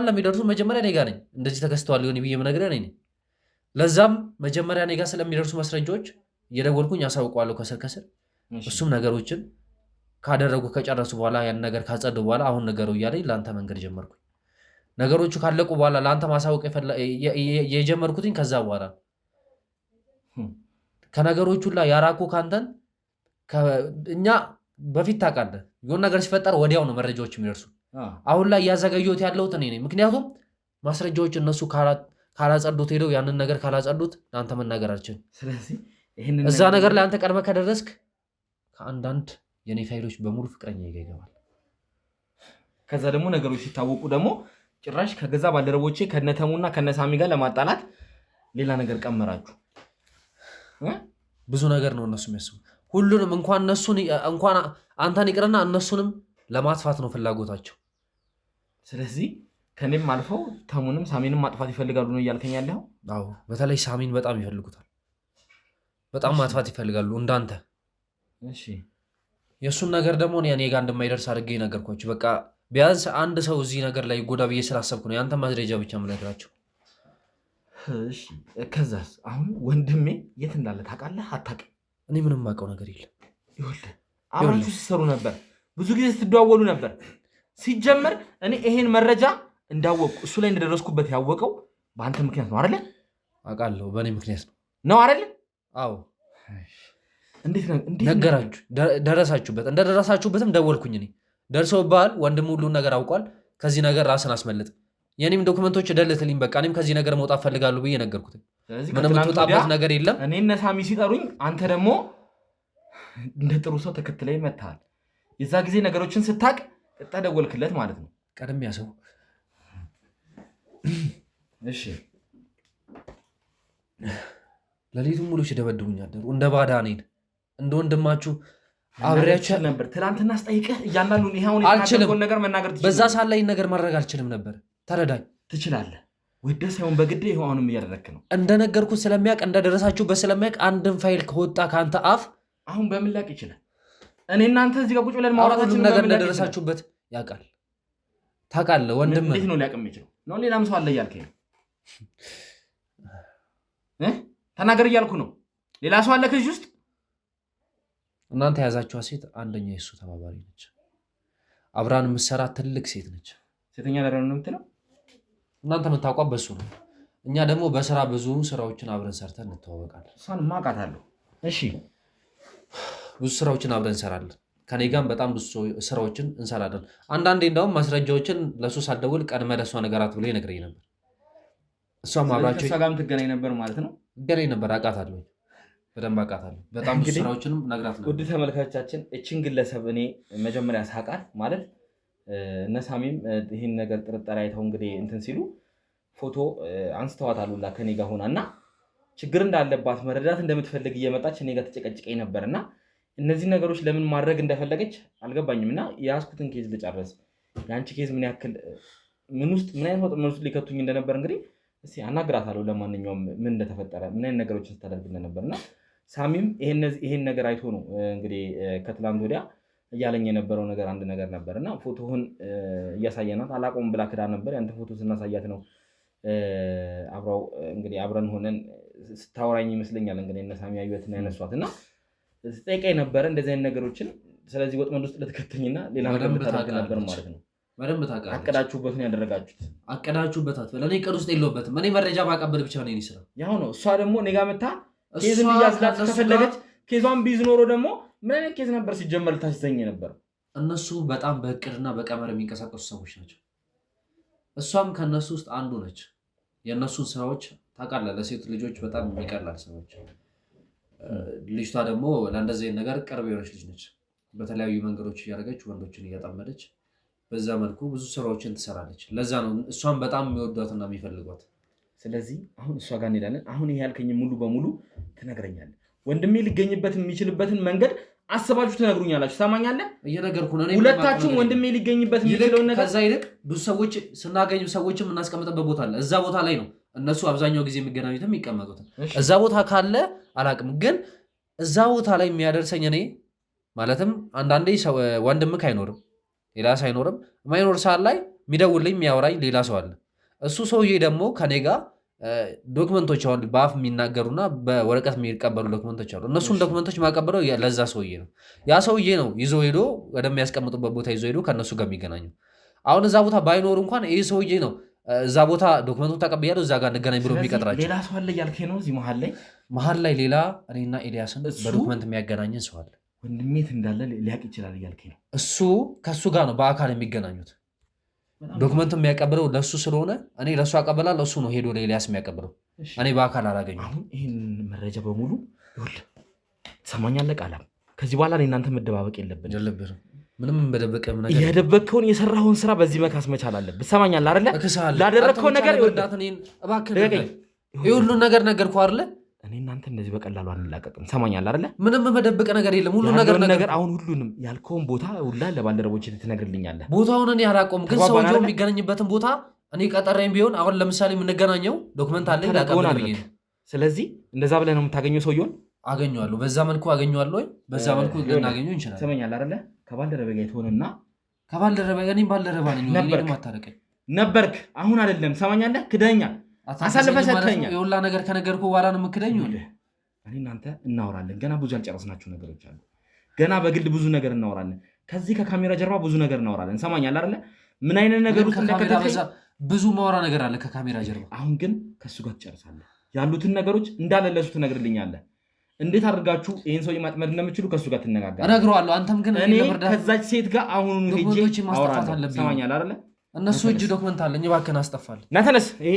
የሚደርሱ መጀመሪያ እኔ ጋር ነኝ። እንደዚህ ተከስተዋል ሊሆን ብዬ የምነግርህ እኔ ነኝ። ለዛም መጀመሪያ እኔ ጋር ስለሚደርሱ ማስረጃዎች እየደወልኩኝ ያሳውቀዋለሁ ከስር ከስር። እሱም ነገሮችን ካደረጉ ከጨረሱ በኋላ ያን ነገር ካጸዱ በኋላ አሁን ነገሩ እያለኝ ለአንተ መንገድ ጀመርኩኝ። ነገሮቹ ካለቁ በኋላ ለአንተ ማሳወቅ የጀመርኩትኝ ከዛ በኋላ ከነገሮቹ ላይ ያራኩ ካንተን እኛ በፊት ታውቃለህ፣ የሆነ ነገር ሲፈጠር ወዲያው ነው መረጃዎች የሚደርሱ። አሁን ላይ እያዘገየሁት ያለሁት እኔ ነኝ። ምክንያቱም ማስረጃዎች እነሱ ካላጸዱት ሄደው ያንን ነገር ካላጸዱት ለአንተ መናገር አልችልም። እዛ ነገር ላይ አንተ ቀድመህ ከደረስክ ከአንዳንድ የኔ ፋይሎች በሙሉ ፍቅረኛ ይገባል። ከዛ ደግሞ ነገሮች ሲታወቁ ደግሞ ጭራሽ ከገዛ ባልደረቦቼ ከነተሙና ከነሳሚ ጋር ለማጣላት ሌላ ነገር ቀመራችሁ። ብዙ ነገር ነው እነሱ የሚያስቡ። ሁሉንም እንኳን አንተን ይቅርና እነሱንም ለማጥፋት ነው ፍላጎታቸው። ስለዚህ ከኔም አልፈው ተሙንም ሳሚንም ማጥፋት ይፈልጋሉ ነው እያልከኝ ያለው? አዎ፣ በተለይ ሳሚን በጣም ይፈልጉታል። በጣም ማጥፋት ይፈልጋሉ እንዳንተ። እሺ የእሱን ነገር ደግሞ እኔ ጋር እንደማይደርስ አድርጌ ነገርኳችሁ። በቃ ቢያንስ አንድ ሰው እዚህ ነገር ላይ ጎዳ ብዬ ስላሰብኩ ነው ያንተ ማስረጃ ብቻ የምነግራቸው። እሺ ከዛስ? አሁን ወንድሜ የት እንዳለ ታውቃለህ አታውቅም? እኔ ምንም የማውቀው ነገር የለም። ይኸውልህ አብራችሁ ስትሰሩ ነበር፣ ብዙ ጊዜ ስትደዋወሉ ነበር። ሲጀመር እኔ ይሄን መረጃ እንዳወቅኩ እሱ ላይ እንደደረስኩበት ያወቀው በአንተ ምክንያት ነው አይደለ? አውቃለሁ፣ በእኔ ምክንያት ነው አይደለ? አዎ። እንዴት ነገራችሁ? ደረሳችሁበት? እንደደረሳችሁበትም ደወልኩኝ እኔ። ደርሰውብሃል፣ ወንድም ሁሉን ነገር አውቋል። ከዚህ ነገር ራስን አስመልጥ፣ የኔም ዶክመንቶች ደልትልኝ፣ በቃ እኔም ከዚህ ነገር መውጣት ፈልጋለሁ ብዬ ነገርኩት። ምንም የምትወጣበት ነገር የለም። እኔ እነ ሳሚ ሲጠሩኝ አንተ ደግሞ እንደ ጥሩ ሰው ተከትለኝ መጥተሃል። የዛ ጊዜ ነገሮችን ስታቅ ቀጣ ደወልክለት ማለት ነው። ቀደም ያሰው እሺ ሌሊቱን ሙሉ ሲደበድቡኝ አደሩ። እንደ ባዳ እኔን እንደ ወንድማችሁ አብሬያችሁ ነበር። ትናንትና አስጠይቀህ እያንዳንዱን ይሄውን ነገር መናገር ትችላለህ። በዛ ሰዓት ላይ ነገር ማድረግ አልችልም ነበር። ተረዳኝ። ትችላለህ። ወደ ሳይሆን በግድ ይሄውንም እያደረክ ነው። እንደነገርኩት ስለሚያውቅ እንደደረሳችሁበት ስለሚያውቅ አንድን ፋይል ከወጣ ከአንተ አፍ አሁን በምን ላቅ ይችላል? እኔ እናንተ እዚህ ጋር ቁጭ ብለን ማውራታችን ነገር እንደደረሳችሁበት ያውቃል። ታውቃለህ ወንድም እንዴት ነው ሊያውቅ የሚችለው? ነው ሌላም ሰው አለ እያልከኝ ነው? ተናገር እያልኩ ነው። ሌላ ሰው አለ ከዚህ ውስጥ? እናንተ የያዛችኋት ሴት አንደኛ የሱ ተባባሪ ነች። አብራን የምትሰራ ትልቅ ሴት ነች። ሴተኛ አዳሪ ነው የምትለው? እናንተ የምታውቋት በሱ ነው። እኛ ደግሞ በስራ ብዙ ስራዎችን አብረን ሰርተን እንተዋወቃለን። እሷን ማውቃታለሁ። እሺ ብዙ ስራዎችን አብረን እንሰራለን። ከኔ ጋርም በጣም ብዙ ስራዎችን እንሰራለን። አንዳንዴ እንደውም ማስረጃዎችን ለሱ ሳልደውል ቀድመ ለእሷ ነገራት ብሎ ይነግረኝ ነበር። እሷም አብራቸው ከእሷ ጋርም ትገናኝ ነበር ማለት ነው? ትገናኝ ነበር። አውቃታለሁ፣ በደንብ አውቃታለሁ። በጣም ብዙ ስራዎችንም ነግራት ነበር። ውድ ተመልካቾቻችን እችን ግለሰብ እኔ መጀመሪያ ሳቃት ማለት እነ ሳሚም ይህን ነገር ጥርጣሬ አይተው እንግዲህ እንትን ሲሉ ፎቶ አንስተዋታል ሁላ ከኔ ጋር ሆና እና ችግር እንዳለባት መረዳት እንደምትፈልግ እየመጣች እኔ ጋር ተጨቀጭቀኝ ነበር እና እነዚህ ነገሮች ለምን ማድረግ እንደፈለገች አልገባኝም። እና የያዝኩትን ኬዝ ልጨርስ። የአንቺ ኬዝ ምን ያክል ምን አይነት ወጥመድ ውስጥ ሊከቱኝ እንደነበር እንግዲህ እስኪ አናግራታለሁ። ለማንኛውም ምን እንደተፈጠረ ምን አይነት ነገሮችን ስታደርግ እንደነበር እና ሳሚም ይሄን ነገር አይቶ ነው እንግዲህ ከትላንት ወዲያ እያለኝ የነበረው ነገር አንድ ነገር ነበር እና ፎቶህን እያሳየናት አላቆም ብላ ክዳ ነበር። ያንተ ፎቶ ስናሳያት ነው አብረው እንግዲህ አብረን ሆነን ስታወራኝ ይመስለኛል እንግዲህ እነ ሳሚ ያዩትና ያነሷት እና ስጠይቀኝ ነበረ እንደዚህ አይነት ነገሮችን። ስለዚህ ወጥመድ ውስጥ ልትከተኝና ሌላ ነገር ልታደርግ ነበር ማለት ነው። በደንብ ታውቃለች። አቀዳችሁበት ነው ያደረጋችሁት? አቀዳችሁበት አትበል። እኔ ቀን ውስጥ የለሁበትም። እኔ መረጃ ማቀበል ብቻ ነው የእኔ ስራ። ያው ነው። እሷ ደግሞ እኔ ጋር መታ ኬዝን ብያዝላት ከፈለገች ኬዟን ቢይዝ ኖሮ ደግሞ ምን አይነት ኬዝ ነበር ሲጀመር ልታስዘኝ ነበር? እነሱ በጣም በእቅድና በቀመር የሚንቀሳቀሱ ሰዎች ናቸው። እሷም ከእነሱ ውስጥ አንዱ ነች። የእነሱን ስራዎች ታውቃለህ። ለሴት ልጆች በጣም የሚቀላል ስራዎች። ልጅቷ ደግሞ ለእንደዚህ ነገር ቅርብ የሆነች ልጅ ነች። በተለያዩ መንገዶች እያደረገች ወንዶችን እያጠመደች በዛ መልኩ ብዙ ስራዎችን ትሰራለች። ለዛ ነው እሷን በጣም የሚወዷትና የሚፈልጓት። ስለዚህ አሁን እሷ ጋር እንሄዳለን። አሁን ይሄ ያልከኝ ሙሉ በሙሉ ትነግረኛለህ። ወንድሜ ሊገኝበት የሚችልበትን መንገድ አስባችሁ ትነግሩኛላችሁ። ሰማኛለህ? እየነገርኩህ ነው። ሁለታችሁም ወንድሜ ሊገኝበት የሚችለውን ነገር ከዛ ይልቅ ብዙ ሰዎች ስናገኙ ሰዎችም እናስቀምጥበት ቦታ አለ። እዛ ቦታ ላይ ነው እነሱ አብዛኛው ጊዜ የሚገናኙትም የሚቀመጡትም። እዛ ቦታ ካለ አላቅም፣ ግን እዛ ቦታ ላይ የሚያደርሰኝ እኔ ማለትም አንዳንዴ ወንድምክ አይኖርም፣ ሌላ ሰው አይኖርም። የማይኖር ሰዓት ላይ የሚደውልኝ የሚያወራኝ ሌላ ሰው አለ። እሱ ሰውዬ ደግሞ ከኔ ጋር ዶክመንቶች አሁን በአፍ የሚናገሩና በወረቀት የሚቀበሉ ዶክመንቶች አሉ። እነሱን ዶክመንቶች ማቀበለው ለዛ ሰውዬ ነው። ያ ሰውዬ ነው ይዞ ሄዶ ወደሚያስቀምጡበት ቦታ ይዞ ሄዶ ከእነሱ ጋር የሚገናኙ። አሁን እዛ ቦታ ባይኖሩ እንኳን ይህ ሰውዬ ነው እዛ ቦታ ዶክመንቱን ተቀብያለሁ እዛ ጋር እንገናኝ ብሎ የሚቀጥራቸው። ሌላ ሰው አለ እያልከኝ ነው? እዚህ መሀል ላይ ሌላ እኔና ኤልያስን በዶክመንት የሚያገናኝን ሰው አለ። ወንድሜት እንዳለ ሊያውቅ ይችላል እያልከኝ ነው? እሱ ከእሱ ጋር ነው በአካል የሚገናኙት። ዶክመንቱ የሚያቀብለው ለእሱ ስለሆነ እኔ ለእሱ አቀበላለሁ፣ እሱ ነው ሄዶ ለኤልያስ የሚያቀብለው። እኔ በአካል አላገኘም። አሁን ይህን መረጃ በሙሉ ይኸውልህ፣ ትሰማኛለህ? ቃላም ከዚህ በኋላ እናንተ መደባበቅ የለብንም። ምንም በደበቀም ነገር የደበቅከውን የሰራኸውን ስራ በዚህ መካስ መቻል አለብህ። ትሰማኛለህ አይደለ? ላደረግከው ነገር ሁሉን ነገር ነገርኩህ አይደለ? እኔ እናንተ እንደዚህ በቀላሉ አንላቀቅም። ትሰማኛለህ አይደለ? ምንም መደበቅ ነገር የለም። ሁሉ ነገር አሁን ሁሉንም ያልከውን ቦታ ሁላ ለባልደረቦች ትነግርልኛለህ። ቦታውን እኔ አላውቀውም፣ ግን ሰውየው የሚገናኝበትን ቦታ እኔ ቀጠረኝ ቢሆን አሁን ለምሳሌ የምንገናኘው ዶክመንት አለ ላቀብል ብዬ ነው። ስለዚህ እንደዛ ብለህ ነው የምታገኘው ሰውየውን? አገኘዋለሁ። በዛ መልኩ አገኘዋለሁ ወይ በዛ መልኩ ልናገኘው እንችላለን። ትሰማኛለህ አይደለ? ከባልደረባ ጋር የተሆነና ከባልደረባ ጋር እኔም ባልደረባ ነኝ። እኔንም አታረቀኝ ነበርክ። አሁን አይደለም። ትሰማኛለህ? ክደኛል፣ አሳልፈህ ሰጥተኛል። የሁላ ነገር ከነገርኩህ በኋላ ነው የምክደኝ። እኔ እናንተ እናወራለን። ገና ብዙ ያልጨረስናቸው ነገሮች አሉ። ገና በግል ብዙ ነገር እናወራለን። ከዚህ ከካሜራ ጀርባ ብዙ ነገር እናወራለን። ሰማኛል አይደለ? ምን አይነት ነገር ውስጥ እንደከተተኝ ብዙ ማውራ ነገር አለ ከካሜራ ጀርባ። አሁን ግን ከሱ ጋር ትጨርሳለህ። ያሉትን ነገሮች እንዳለ ለሱ ትነግርልኛለህ። እንዴት አድርጋችሁ ይሄን ሰው ማጥመድ እንደምትችሉ ከሱ ጋር ትነጋገራለህ። እነግረዋለሁ። አንተም ግን እኔ ከዛች ሴት ጋር አሁን ሄጄ አወራለሁ። ሰማኛል አይደለ? እነሱ እጅ ዶክመንት አለኝ። እባክህን አስጠፋልኝ። ና ተነስ። ይሄ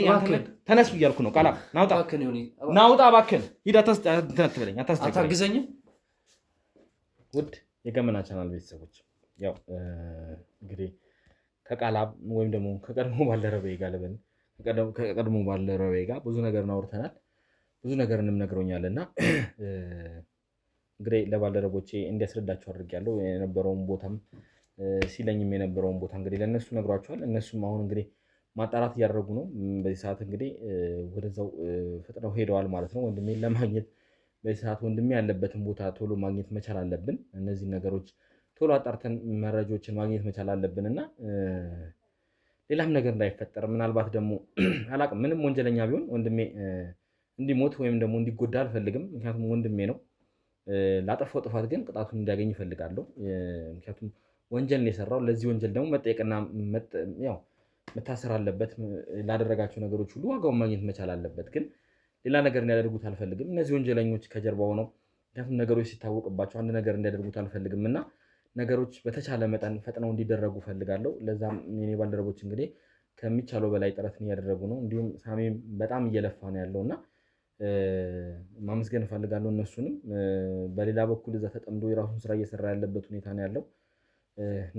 ተነስ ብያልኩ ነው። ቃላ ናውጣ፣ ናውጣ እባክህን። ሂድ አትበለኝ፣ አታግዘኝም። ውድ የገመና ቻናል ቤተሰቦች ያው እንግዲህ ከቃላብ ወይም ደግሞ ከቀድሞ ባልደረባዬ ጋር ልበል ከቀድሞ ባልደረባዬ ጋር ብዙ ነገር አውርተናል። ብዙ ነገርንም ነግሮኛልና እንግዲህ ለባልደረቦቼ እንዲያስረዳቸው አድርጌያለሁ። የነበረውን ቦታም ሲለኝም የነበረውን ቦታ እንግዲህ ለእነሱ ነግሯቸዋል። እነሱም አሁን እንግዲህ ማጣራት እያደረጉ ነው። በዚህ ሰዓት እንግዲህ ወደዛው ፍጥነው ሄደዋል ማለት ነው። ወንድሜን ለማግኘት በዚህ ሰዓት ወንድሜ ያለበትን ቦታ ቶሎ ማግኘት መቻል አለብን። እነዚህ ነገሮች ቶሎ አጣርተን መረጃዎችን ማግኘት መቻል አለብን እና ሌላም ነገር እንዳይፈጠር ምናልባት ደግሞ አላቅም፣ ምንም ወንጀለኛ ቢሆን ወንድሜ እንዲሞት ወይም ደግሞ እንዲጎዳ አልፈልግም። ምክንያቱም ወንድሜ ነው። ላጠፋው ጥፋት ግን ቅጣቱን እንዲያገኝ ይፈልጋለሁ። ምክንያቱም ወንጀል ነው የሰራው። ለዚህ ወንጀል ደግሞ መጠየቅና ያው መታሰር አለበት። ላደረጋቸው ነገሮች ሁሉ ዋጋውን ማግኘት መቻል አለበት። ግን ሌላ ነገር እንዲያደርጉት አልፈልግም። እነዚህ ወንጀለኞች ከጀርባው ነው። ምክንያቱም ነገሮች ሲታወቅባቸው አንድ ነገር እንዲያደርጉት አልፈልግም እና ነገሮች በተቻለ መጠን ፈጥነው እንዲደረጉ ፈልጋለሁ። ለዛም የኔ ባልደረቦች እንግዲህ ከሚቻለው በላይ ጥረትን እያደረጉ ነው። እንዲሁም ሳሜም በጣም እየለፋ ነው ያለው እና ማመስገን እፈልጋለሁ እነሱንም። በሌላ በኩል እዛ ተጠምዶ የራሱን ስራ እየሰራ ያለበት ሁኔታ ነው ያለው።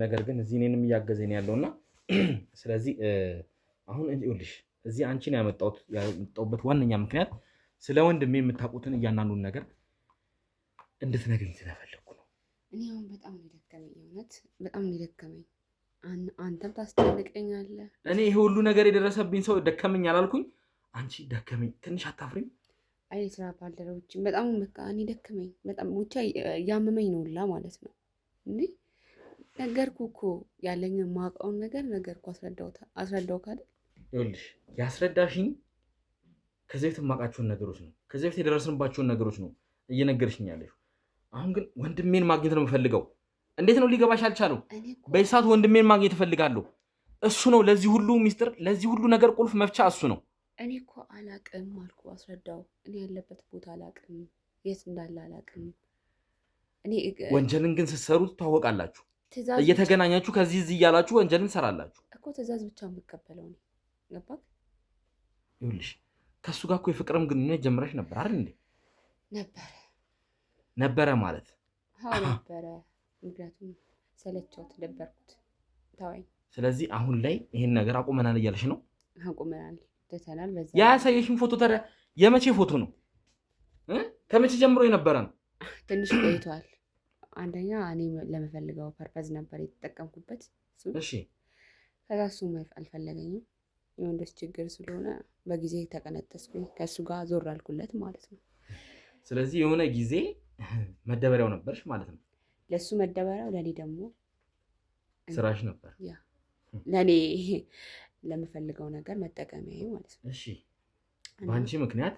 ነገር ግን እዚህ እኔንም እያገዘኝ ያለው እና ስለዚህ አሁን ይኸውልሽ እዚህ አንቺን ያመጣሁበት ዋነኛ ምክንያት ስለ ወንድሜ የምታውቁትን እያንዳንዱን ነገር እንድትነግሪኝ ስለፈለኩ ነው። እኔ አሁን በጣም ነው የደከመኝ፣ እውነት በጣም ነው የደከመኝ። አንተም ታስጨንቀኛለህ። እኔ ይሄ ሁሉ ነገር የደረሰብኝ ሰው ደከመኝ አላልኩኝ። አንቺ ደከመኝ ትንሽ አታፍሪም? አይ ስራ ባልደረቦችን በጣም በቃ እኔ ደከመኝ በጣም ብቻ ያመመኝ ነው ሁላ ማለት ነው። እንዴ ነገርኩህ እኮ ያለኝ የማውቀውን ነገር ነገርኩ፣ አስረዳው ካለ ይኸውልሽ ያስረዳሽኝ ከዚህ በፊት የማውቃቸውን ነገሮች ነው። ከዚህ በፊት የደረስንባቸውን ነገሮች ነው እየነገርሽኝ ያለሽው። አሁን ግን ወንድሜን ማግኘት ነው የምፈልገው። እንዴት ነው ሊገባሽ አልቻለው? በዚህ ሰዓት ወንድሜን ማግኘት እፈልጋለሁ። እሱ ነው ለዚህ ሁሉ ሚስጥር፣ ለዚህ ሁሉ ነገር ቁልፍ መፍቻ እሱ ነው። እኔ እኮ አላቅም አልኩ፣ አስረዳው። እኔ ያለበት ቦታ አላቅም፣ የት እንዳለ አላቅም። እኔ ወንጀልን ግን ስትሰሩ ትታወቃላችሁ። እየተገናኛችሁ ከዚህ እዚህ እያላችሁ ወንጀልን ትሰራላችሁ እኮ። ትእዛዝ ብቻ የምቀበለው ነው። ገባክ? ይኸውልሽ ከእሱ ጋር እኮ የፍቅርም ግንኙነት ጀምረሽ ነበር አይደል እንዴ? ነበረ ማለት አዎ ነበረ። ምክንያቱም ሰለቸውት፣ ደበርኩት፣ ተወኝ። ስለዚህ አሁን ላይ ይሄን ነገር አቁመናል እያልሽ ነው? አቁመናል፣ ትተናል። በዛ ያሳየሽን ፎቶ ታዲያ የመቼ ፎቶ ነው? ከመቼ ጀምሮ የነበረ ነው? ትንሽ ቆይቷል። አንደኛ እኔ ለመፈልገው ፐርፐዝ ነበር የተጠቀምኩበት። እሺ ከዛ እሱ አልፈለገኝም። የወንዶች ችግር ስለሆነ በጊዜ ተቀነጠስኩኝ፣ ከእሱ ጋር ዞር አልኩለት ማለት ነው። ስለዚህ የሆነ ጊዜ መደበሪያው ነበርሽ ማለት ነው። ለእሱ መደበሪያው፣ ለእኔ ደግሞ ስራሽ ነበር። ያ ለእኔ ለምፈልገው ነገር መጠቀሚያ ማለት ነው። እሺ በአንቺ ምክንያት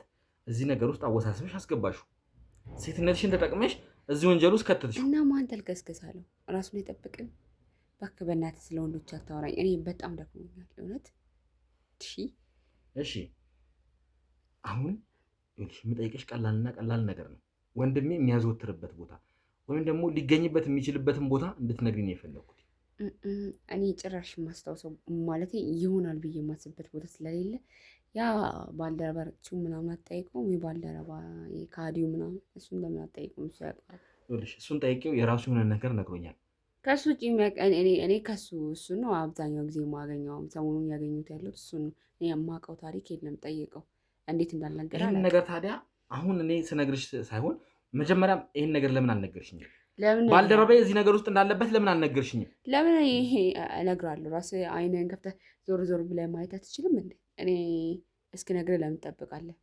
እዚህ ነገር ውስጥ አወሳስበሽ አስገባሽው። ሴትነትሽን ተጠቅመሽ እዚህ ወንጀል ውስጥ ከተትሽ እና ማን ተልከስከሳለሁ? ራሱን አይጠብቅም። እባክህ በእናትህ ስለ ወንዶች አታወራኝ። እኔ በጣም ደክሞኛል እውነት። እሺ አሁን የምጠይቅሽ ቀላልና ቀላል ነገር ነው። ወንድሜ የሚያዘወትርበት ቦታ ወይም ደግሞ ሊገኝበት የሚችልበትን ቦታ እንድትነግሪኝ ነው የፈለኩት። እኔ ጭራሽ የማስታውሰው ማለት ይሆናል ብዬ የማስብበት ቦታ ስለሌለ ያ ባልደረባችሁ ምናምን አትጠይቀውም? የባልደረባ ከአዲው ምናምን እሱን ለምን አትጠይቀውም? እሱ ያውቃል። እሱን ጠይቄው የራሱ የሆነ ነገር ነግሮኛል። ከሱ ውጭ እኔ ከሱ እሱ ነው አብዛኛው ጊዜ የማገኘው። ሰሞኑን ያገኙት ያለው እሱ ነው። እኔ የማውቀው ታሪክ የለም። ጠይቀው እንዴት እንዳልነገር ይህን ነገር ታዲያ አሁን እኔ ስነግርሽ ሳይሆን መጀመሪያም ይህን ነገር ለምን አልነገርሽኝም? ባልደረባዬ እዚህ ነገር ውስጥ እንዳለበት ለምን አልነገርሽኝም? ለምን ይሄ እነግራለሁ። ራስህ አይንህን ከፍተህ ዞር ዞር ብለህ ማየት አትችልም እንዴ? እኔ እስክነግርህ ለምን ትጠብቃለህ?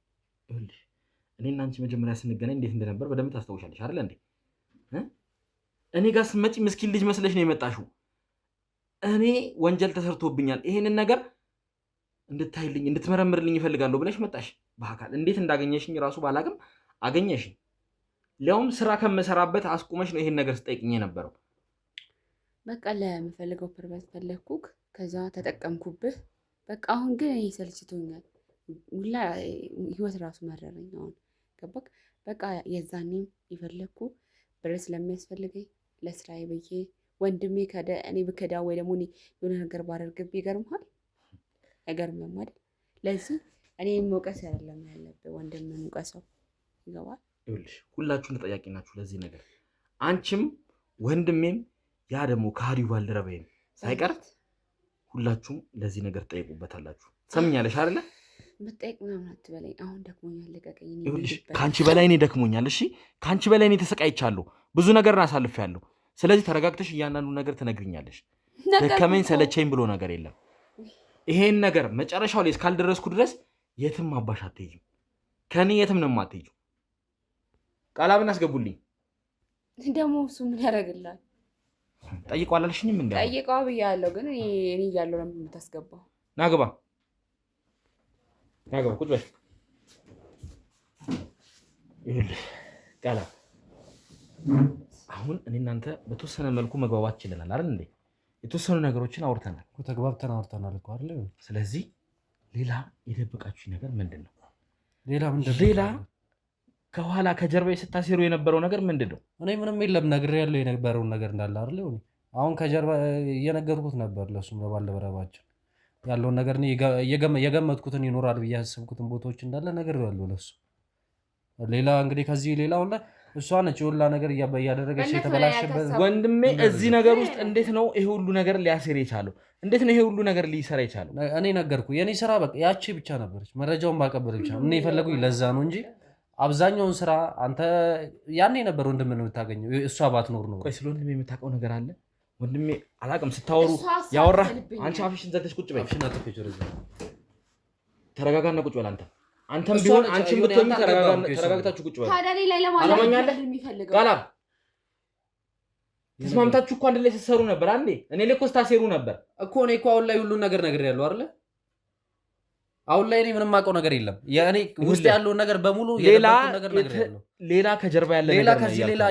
እኔና አንቺ መጀመሪያ ስንገናኝ እንዴት እንደነበር በደንብ ታስታውሻለሽ አይደል እንዴ? እኔ ጋር ስትመጪ ምስኪን ልጅ መስለሽ ነው የመጣሽው። እኔ ወንጀል ተሰርቶብኛል፣ ይሄንን ነገር እንድታይልኝ እንድትመረምርልኝ ይፈልጋለሁ ብለሽ መጣሽ። በአካል እንዴት እንዳገኘሽኝ ራሱ ባላቅም አገኘሽኝ። ሊያውም ስራ ከመሰራበት አስቁመሽ ነው ይሄን ነገር ስጠይቅኝ የነበረው። በቃ ለምፈልገው ፐርፐዝ ፈለግኩክ፣ ከዛ ተጠቀምኩብህ። በቃ አሁን ግን እኔ ሰልችቶኛል። ሁላ ህይወት ራሱ መረረኝ። አሁን ገባክ? በቃ የዛኔም የፈለግኩ ብር ስለሚያስፈልገኝ ለስራዬ ብዬ ወንድሜ ከደ እኔ ብከዳ ወይ ደግሞ የሆነ ነገር ባደርግብህ ይገርምሃል? አይገርምም አይደል? ለዚህ እኔ መውቀስ አይደለም ያለብህ፣ ወንድምህን ውቀሰው። ይገባል? ይኸውልሽ ሁላችሁም ተጠያቂ ናችሁ ለዚህ ነገር፣ አንቺም ወንድሜም ያ ደግሞ ከሃዲው ባልደረባዬም ሳይቀር ሁላችሁም ለዚህ ነገር ትጠይቁበታላችሁ። ሰምኛለሽ አይደለ? መጠየቅ ምናምን አትበለኝ። አሁን ደክሞኛል፣ ልቀቀኝ። ይኸውልሽ ከአንቺ በላይ እኔ ደክሞኛል። እሺ ከአንቺ በላይ እኔ ተሰቃይቻለሁ፣ ብዙ ነገር አሳልፌያለሁ። ስለዚህ ተረጋግተሽ እያንዳንዱ ነገር ትነግሪኛለሽ። ደከመኝ ሰለቸኝ ብሎ ነገር የለም። ይሄን ነገር መጨረሻው ላይ እስካልደረስኩ ድረስ የትም አባሽ አትሄጂም፣ ከኔ የትም ነው የማትሄጂው። ቃላብን አስገቡልኝ። ደግሞ እሱ ምን ያደርግልሃል? ጠይቀው አላልሽኝም? እንዴ ጠይቀው ብያለሁ፣ ግን እኔ እያለሁ ነው የምታስገባው። ናግባ ቁጭ በል። ይኸውልህ ቃላብ፣ አሁን እኔ እናንተ በተወሰነ መልኩ መግባባት ችለናል አይደል እንዴ? የተወሰኑ ነገሮችን አውርተናል እኮ ተግባብተን እኮ አይደል? ስለዚህ ሌላ የደበቃችሁ ነገር ምንድን ነው? ሌላ ከኋላ ከጀርባ ስታሴሩ የነበረው ነገር ምንድን ነው? እኔ ምንም የለም ነግሬያለሁ፣ የነበረውን ነገር እንዳለ አይደል? አሁን ከጀርባ እየነገርኩት ነበር ለሱም ለባልደረባችን ያለውን ነገር የገመትኩትን ይኖራል ብዬ ያሰብኩትን ቦታዎች እንዳለ ነግሬያለሁ ለሱ። ሌላ እንግዲህ ከዚህ ሌላው እሷ ነች የሁላ ነገር እያደረገች የተበላሸበት። ወንድሜ እዚህ ነገር ውስጥ እንዴት ነው ይሄ ሁሉ ነገር ሊያሴር የቻለው? እንዴት ነው ይሄ ሁሉ ነገር ሊሰራ የቻለው? እኔ ነገርኩ፣ የኔ ስራ በቃ ያቺ ብቻ ነበረች፣ መረጃውን ባቀበል ብቻ ምን የፈለጉኝ ለዛ ነው እንጂ አብዛኛውን ስራ አንተ ያኔ ነበር ወንድም ነው የምታገኘው፣ እሷ ባትኖር ነው። ቆይ ስለ ወንድሜ የምታውቀው ነገር አለ? ወንድሜ አላውቅም። ስታወሩ ያወራህ አንቺ አፍሽን ዘግተሽ ቁጭ በይ። ተረጋጋና ቁጭ በል አንተ። አንተም ቢሆን አንቺም ብትሆኚ ተረጋግታችሁ ቁጭ በል። ታዲያ ላይ ለማለት የሚፈልገው ቃላብ ተስማምታችሁ እኮ አንድ ላይ ስትሰሩ ነበር። አንዴ እኔ ላይ እኮ ስታሴሩ ነበር እኮ። እኔ እኮ አሁን ላይ ሁሉን ነገር ነግሬያለሁ አይደለ? አሁን ላይ እኔ ምንም አውቀው ነገር የለም። ያኔ ውስጥ ያለው ነገር በሙሉ የደበቀው ነገር ነግሬያለሁ። ሌላ ከጀርባ ያለ ነገር ሌላ ከዚህ ሌላ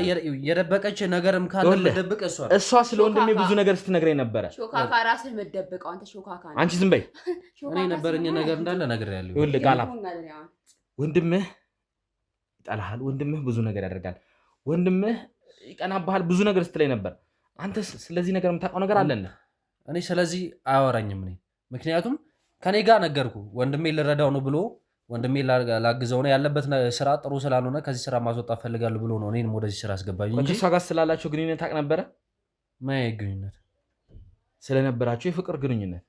የደበቀች ነገርም ካለ መደበቅ እሷ ስለ ወንድሜ ብዙ ነገር ስትነግረኝ ነበረ። ሾካካ ራስህ መደበቀው አንተ ሾካካ ነህ። አንቺ ዝም በይ። እኔ ነበርኝ ነገር እንዳለ ነግሬያለሁ። ይኸውልህ ቃላብ ወንድምህ ይጠላሃል፣ ወንድምህ ብዙ ነገር ያደርጋል፣ ወንድምህ ይቀናብሃል፣ ብዙ ነገር ስትለኝ ነበር። አንተ ስለዚህ ነገር የምታውቀው ነገር አለ? እኔ ስለዚህ አያወራኝም። እኔ ምክንያቱም ከኔ ጋር ነገርኩ፣ ወንድሜ ልረዳው ነው ብሎ ወንድሜ ላግዘው ነው ያለበት ስራ ጥሩ ስላልሆነ ከዚህ ስራ ማስወጣት ፈልጋለሁ ብሎ ነው እኔንም ወደዚህ ስራ አስገባኝ እንጂ። ከእሷ ጋር ስላላቸው ግንኙነት ታውቅ ነበረ? ማየት ግንኙነት ስለነበራቸው የፍቅር ግንኙነት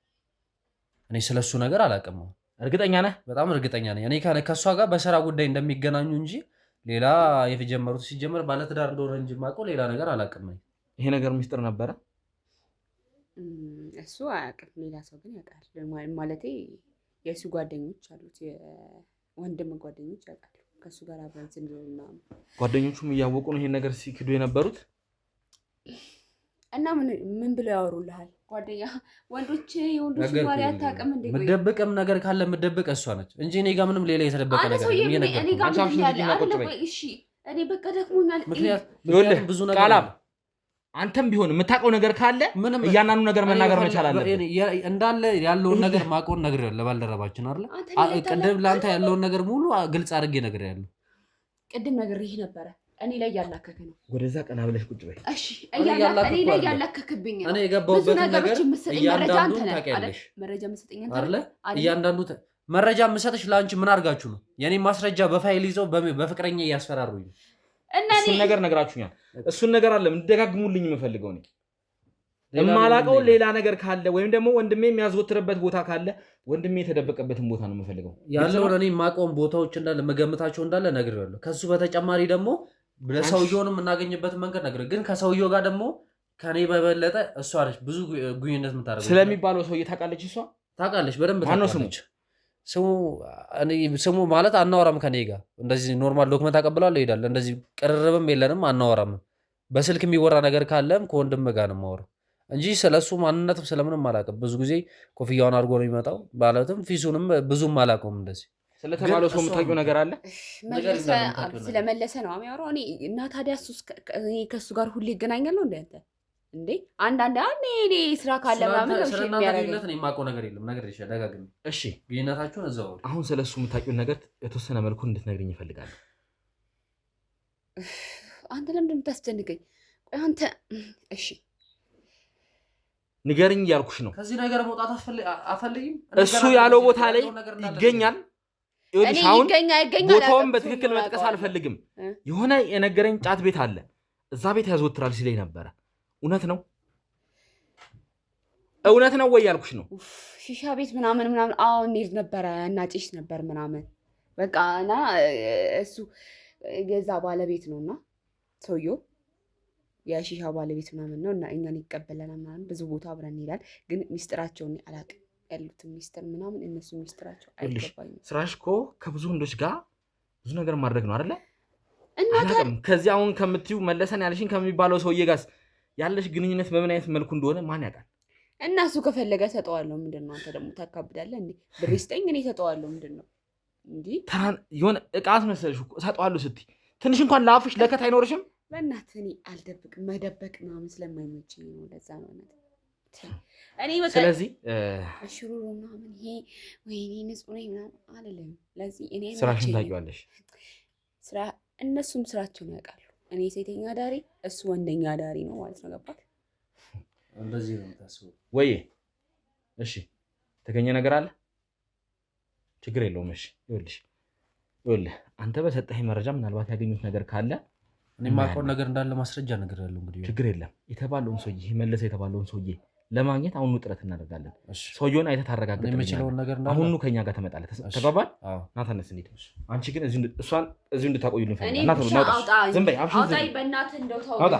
እኔ ስለሱ ነገር አላውቅም። እርግጠኛ ነህ? በጣም እርግጠኛ ነኝ። እኔ ከእሷ ጋር በስራ ጉዳይ እንደሚገናኙ እንጂ ሌላ የተጀመሩት ሲጀመር ባለትዳር እንደሆነ እንጂ የማውቀው ሌላ ነገር አላውቅም። ይሄ ነገር ሚስጥር ነበረ? እሱ አያውቅም፣ ሌላ ሰው ግን ያውቃል። ማለቴ የእሱ ጓደኞች አሉት፣ የወንድም ጓደኞች ያውቃሉ። ከእሱ ጋር አብረን ስንሆን ምናምን ጓደኞቹም እያወቁ ነው ይሄን ነገር ሲክዱ የነበሩት። እና ምን ብለው ያወሩልሃል? ጓደኛ ወንዶች የወንዶች ባሪ አታውቅም እንዴ? ምደብቅም ነገር ካለ ምደብቅ እሷ ነች እንጂ እኔ ጋር ምንም ሌላ የተደበቀ ነገር የለም። እኔ በቃ ደክሞኛል። ምክንያቱም ብዙ ነገር ቃላብ አንተም ቢሆን የምታውቀው ነገር ካለ እያንዳንዱ ነገር መናገር መቻል አለብህ። እንዳለ ያለውን ነገር ማቆን ነገር ያለ ባልደረባችን አይደል? ቅድም ለአንተ ያለውን ነገር ሙሉ ግልጽ አድርጌ ነገር ያለው ቅድም ነገር ይሄ ነበረ። እኔ ላይ ያላከከ ነው። ወደዛ ቀና ብለሽ ቁጭ በይ። እሺ እኔ ላይ ያላከከብኝ ነው። እኔ የገባሁበት ነገር እያንዳንዱ ታውቂያለሽ። መረጃ መስጠኝ አይደል? እያንዳንዱ መረጃ የምሰጥሽ ለአንቺ ምን አድርጋችሁ ነው? የኔ ማስረጃ በፋይል ይዘው በፍቅረኛ እያስፈራሩኝ ነው። እሱን ነገር ነግራችሁኛል። እሱን ነገር አለ እንደጋግሙልኝ የምፈልገው እኔ የማላውቀው ሌላ ነገር ካለ ወይም ደግሞ ወንድሜ የሚያዘወትርበት ቦታ ካለ ወንድሜ የተደበቀበትን ቦታ ነው የምፈልገው። ያለውን እኔ የማውቀውን ቦታዎች እንዳለ መገምታቸው እንዳለ ነግሬዋለሁ። ከሱ በተጨማሪ ደግሞ ለሰውየውን የምናገኝበትን መንገድ ነግሬ፣ ግን ከሰውየው ጋር ደግሞ ከኔ በበለጠ እሷ ነች ብዙ ግንኙነት የምታደርገው። ስለሚባለው ሰውዬ ታውቃለች፣ እሷ ታውቃለች፣ በደንብ ታውቃለች። ስሙ ማለት አናወራም ከኔ ጋር እንደዚህ ኖርማል ዶክመንት አቀብላለሁ ይሄዳል። እንደዚህ ቅርርብም የለንም አናወራም። በስልክ የሚወራ ነገር ካለም ከወንድም ጋር ነው የማወራው እንጂ ስለሱ ማንነትም ስለምንም አላውቅም። ብዙ ጊዜ ኮፍያውን አድርጎ ነው የሚመጣው ማለትም ፊሱንም ብዙም አላውቀውም። እንደዚህ ስለተባለው ሰው የምታውቂው ነገር አለ? ስለመለሰ ነው የሚያወራው። እኔ እና ታዲያ ከእሱ ጋር ሁሌ ይገናኛለሁ እንደ አንተ እንዴ? አንዳንድ እኔ ስራ ካለ ምናምን ነው ስለናገኝነት ነው የማውቀው ነገር የለም ነገር ይሻል ደጋግም። እሺ ግንኙነታችሁን እዛው አሁን ስለሱ የምታውቂውን ነገር የተወሰነ መልኩ እንድትነግሪኝ ይፈልጋል። አንተ ለምንድን ነው የምታስጨንቀኝ? ቆይ አንተ እሺ ንገርኝ እያልኩሽ ነው። ከዚህ ነገር መውጣት አፈልግም። እሱ ያለው ቦታ ላይ ይገኛል። እኔ ይገኛል ቦታውን በትክክል መጥቀስ አልፈልግም። የሆነ የነገረኝ ጫት ቤት አለ፣ እዛ ቤት ያዘወትራል ሲለኝ ነበረ። እውነት ነው? እውነት ነው ወይ ያልኩሽ ነው። ሺሻ ቤት ምናምን አዎ እንሄድ ነበረ እና ጭሽ ነበር ምናምን በቃ እና እሱ የዛ ባለቤት ነውና ሰውየው የሺሻ ባለቤት ምናምን ነው እና እኛን ይቀበለናል ምናምን ብዙ ቦታ አብረን እንሄዳለን። ግን ሚስጥራቸውን አላውቅም ያሉትን ሚስጥር ምናምን እነሱ ሚስጥራቸው አይገባኝም። ስራሽ እኮ ከብዙ ወንዶች ጋር ብዙ ነገር ማድረግ ነው አይደለ? አላውቅም። ከዚህ አሁን ከምትዩ መለሰን ያለሽን ከሚባለው ሰውዬ ጋር ያለሽ ግንኙነት በምን አይነት መልኩ እንደሆነ ማን ያውቃል? እና እሱ ከፈለገ ሰጠዋለሁ። ምንድን ነው አንተ ደግሞ ታካብዳለህ እንዴ? ብር ስጠኝ እኔ ሰጠዋለሁ። ምንድን ነው እንዴ? የሆነ እቃት መሰለሽ ሰጠዋለሁ ስትይ ትንሽ እንኳን ለአፍሽ ለከት አይኖርሽም? በእናትህ እኔ አልደብቅም። መደበቅ ምናምን ስለማይመቸኝ ነው። ለዛ ነው እኔ በቃ ስለዚህ ሽሩሩ ምናምን ይሄ ወይኔ ንጹህ ነኝ ምናምን አልልም። ለዚህ እኔ ስራሽን ታውቂዋለሽ። ስራ እነሱም ስራቸውን ያውቃሉ። እኔ ሴተኛ ዳሪ እሱ ወንደኛ ዳሪ ነው ማለት ነው። ገባህ? እንደዚህ ነው የምታስበው ወይ? እሺ ተገኘ ነገር አለ? ችግር የለውም። እሺ ይኸውልህ አንተ በሰጠኸኝ መረጃ ምናልባት ያገኙት ነገር ካለ እኔ የማውቀውን ነገር እንዳለ ማስረጃ ነገር ያለው እንግዲህ ችግር የለም። የተባለውን ሰውዬ መለሰ የተባለውን ሰውዬ ለማግኘት አሁኑ ጥረት እናደርጋለን። ሰውዬውን አይተህ ታረጋግጠኛለህ። አሁኑ ከኛ ጋር ትመጣለህ። ተግባባል? ና ተነስ እንሂድ። አንቺ ግን እሷን እዚሁ እንድታቆዩልኝ እፈልጋለሁ። ዝም በይ አውጣኝ በእናትህ እንደው ተው። አውጣ።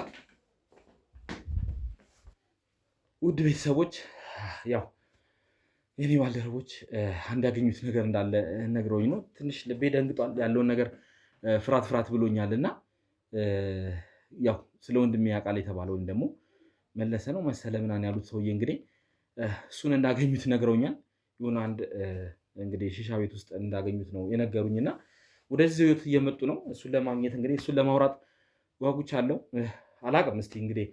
ውድ ቤተሰቦች ያው የኔ ባልደረቦች አንድ ያገኙት ነገር እንዳለ ነግረውኝ ነው። ትንሽ ልቤ ደንግጧል። ያለውን ነገር ፍርሃት ብሎኛልና ያው ስለ ወንድሜ ያውቃል የተባለው ወይም ደግሞ መለሰ ነው መሰለ ምናምን ያሉት ሰውዬ እንግዲህ እሱን እንዳገኙት ነግረውኛል። የሆነ አንድ እንግዲህ ሺሻ ቤት ውስጥ እንዳገኙት ነው የነገሩኝና ወደዚህ ቤት እየመጡ ነው። እሱን ለማግኘት እንግዲህ እሱን ለማውራት ጓጉቻለሁ። አላውቅም። እስኪ እንግዲህ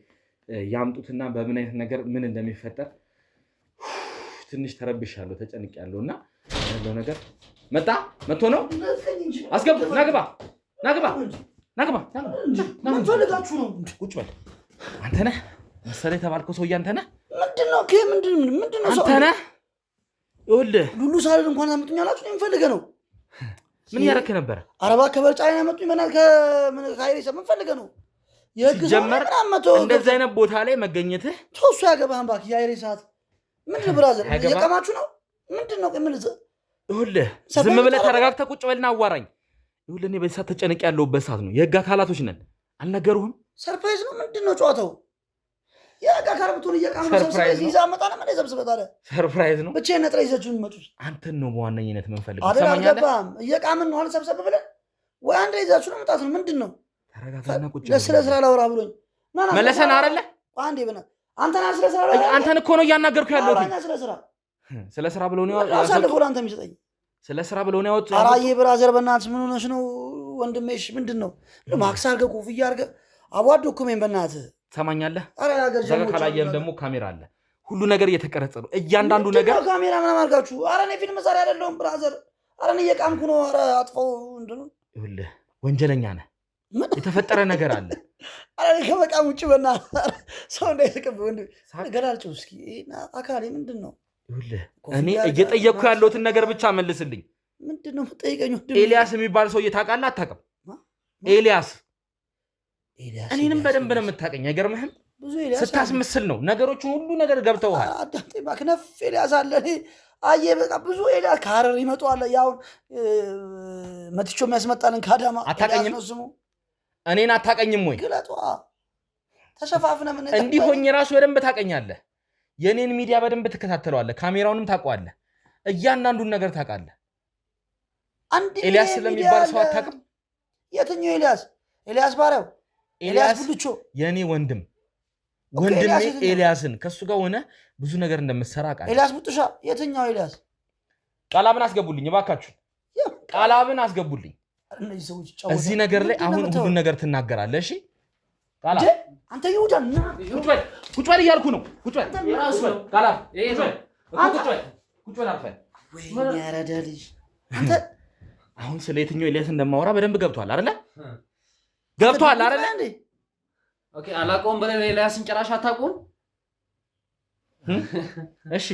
ያምጡትና በምን አይነት ነገር ምን እንደሚፈጠር ትንሽ ተረብሻለሁ፣ ተጨንቄያለሁ እና ያለው ነገር መጥቶ ነው። አስገቡ። ናግባ ምን ፈልጋችሁ ነው? ቁጭ በል። አንተ ነህ መሰለህ የተባልከው ሰውዬ አንተ ነህ? ምንድን ነው አንተ ነህ? ይኸውልህ ሉሉ ሳልል እንኳን ያመጡኛላችሁ። ምን ፈልገህ ነው? ምን እያደረክ ነበረ? አረባ ከበልጫ ላይ ያመጡኝ ከሀይሌ ምን ፈልገህ ነው? ሲጀመር እንደዚህ አይነት ቦታ ላይ መገኘትህ ተወሱ ያገባህን እባክህ። የሀይሌ ሰዓት ምንድን ነው ብራዘር? እየቀማችሁ ነው? ምንድን ነው? ይኸውልህ ዝም ብለህ ተረጋግተህ ቁጭ በልና አዋራኝ። ይኸውልህ እኔ በዚህ ሰዓት ተጨነቅ ያለሁበት ሰዓት ነው። የህግ አካላቶች ነን። አልነገሩህም? ሰርፕራይዝ ነው። ምንድን ነው ጨዋታው? የህግ አካል ብትሆን እየቃሙ ሰርፕራይዝ ይዛ መጣ ነው። ምን ሰብስበት አለ? ሰርፕራይዝ ነው። ብቻዬን ነጥላ ይዘችሁ የሚመጡት አንተን ነው በዋነኝነት የምንፈልገው። አይደል? አልገባህም? እየቃምን ነው። ሰብሰብ ብለን ወይ አንድ ላይ ይዛችሁ ነው መጣት ነው። ምንድን ነው? ተረጋጋና ቁጭ ስለ ስራ ላውራ ብሎኝ መለሰን አይደለ? አንዴ በእናትህ አንተና ስለ ስራ ላውራ። አንተን እኮ ነው እያናገርኩ ያለሁት። ስለ ስራ ብለው ነው አሳልፎ ለአንተ የሚሰጠኝ። ስለ ስራ ብለው ነው ያወጣው። አራዬ ብራዘር በእናትህ ምን ሆነሽ ነው ወንድሜሽ? ምንድን ነው? ማክስ አድርገህ ኮፍያ አድርገህ አቧዶ እኮ ሜን በእናትህ ትሰማኛለህ? ዘጋ ካላየም ደግሞ ካሜራ አለ። ሁሉ ነገር እየተቀረጸ ነው። እያንዳንዱ ነገር ካሜራ ምናምን አድርጋችሁ። ኧረ እኔ ፊልም ዛሬ አይደለሁም ብራዘር። ኧረ እኔ እየቃምኩ ነው። ኧረ አጥፋው። ምንድን ነው? ይኸውልህ ወንጀለኛ ነህ። የተፈጠረ ነገር አለ። ኧረ እኔ ከመቃም ውጭ በእናትህ ሰው እንዳይስቅብህ ወንድሜ። ገላልጭው እስኪ አካሌ ምንድን ነው? ይኸውልህ እኔ እየጠየቅኩ ያለሁትን ነገር ብቻ መልስልኝ። ምንድን ነው የምትጠይቀኝ? ኤልያስ የሚባል ሰውዬ ታውቃለህ አታውቅም? ኤልያስ እኔንም በደንብ ነው የምታውቀኝ። አይገርምህም? ስታስመስል ነው ነገሮችን ሁሉ ነገር ገብተውሃል። ማክነፍ ኤልያስ አለ። አየህ በቃ ብዙ ኤልያስ ከሀረር ይመጣዋል። ያው መትቾ የሚያስመጣልን ከአዳማ አታውቀኝም? ነው ስሙ። እኔን አታውቀኝም ወይ? ግለጧ ተሸፋፍነ ምን እንዲህ ሆኜ ራሱ በደንብ ታውቀኛለህ። የኔን ሚዲያ በደንብ ትከታተለዋለህ። ካሜራውንም ታውቀዋለህ። እያንዳንዱን ነገር ታውቃለህ። ኤልያስ ስለሚባል ሰው አታውቅም? የትኛው ኤልያስ? ኤልያስ ባሪያው? ኤልያስ ቡልቾ? የኔ ወንድሜ ኤልያስን ከሱ ጋር ሆነ ብዙ ነገር እንደምትሰራ አውቃለሁ። ኤልያስ ቡጥሻ? የትኛው ኤልያስ? ቃላብን አስገቡልኝ እባካችሁ፣ ቃላብን አስገቡልኝ። እዚህ ነገር ላይ አሁን ሁሉን ነገር ትናገራለህ። እሺ ቃላብ፣ አንተ ይሁዳ እና ቁጭ በል እያልኩ ነው። ቁጭ በል ቃላብ፣ ቁጭ በል አልፈህ። ወይኔ ያረዳ ልጅ አንተ። አሁን ስለ የትኛው ኤልያስ እንደማወራ በደንብ ገብቷል አይደለ? ገብቷል አይደለ? ኦኬ አላውቀውም ብለህ ኤልያስን ጭራሽ አታውቁም? እሺ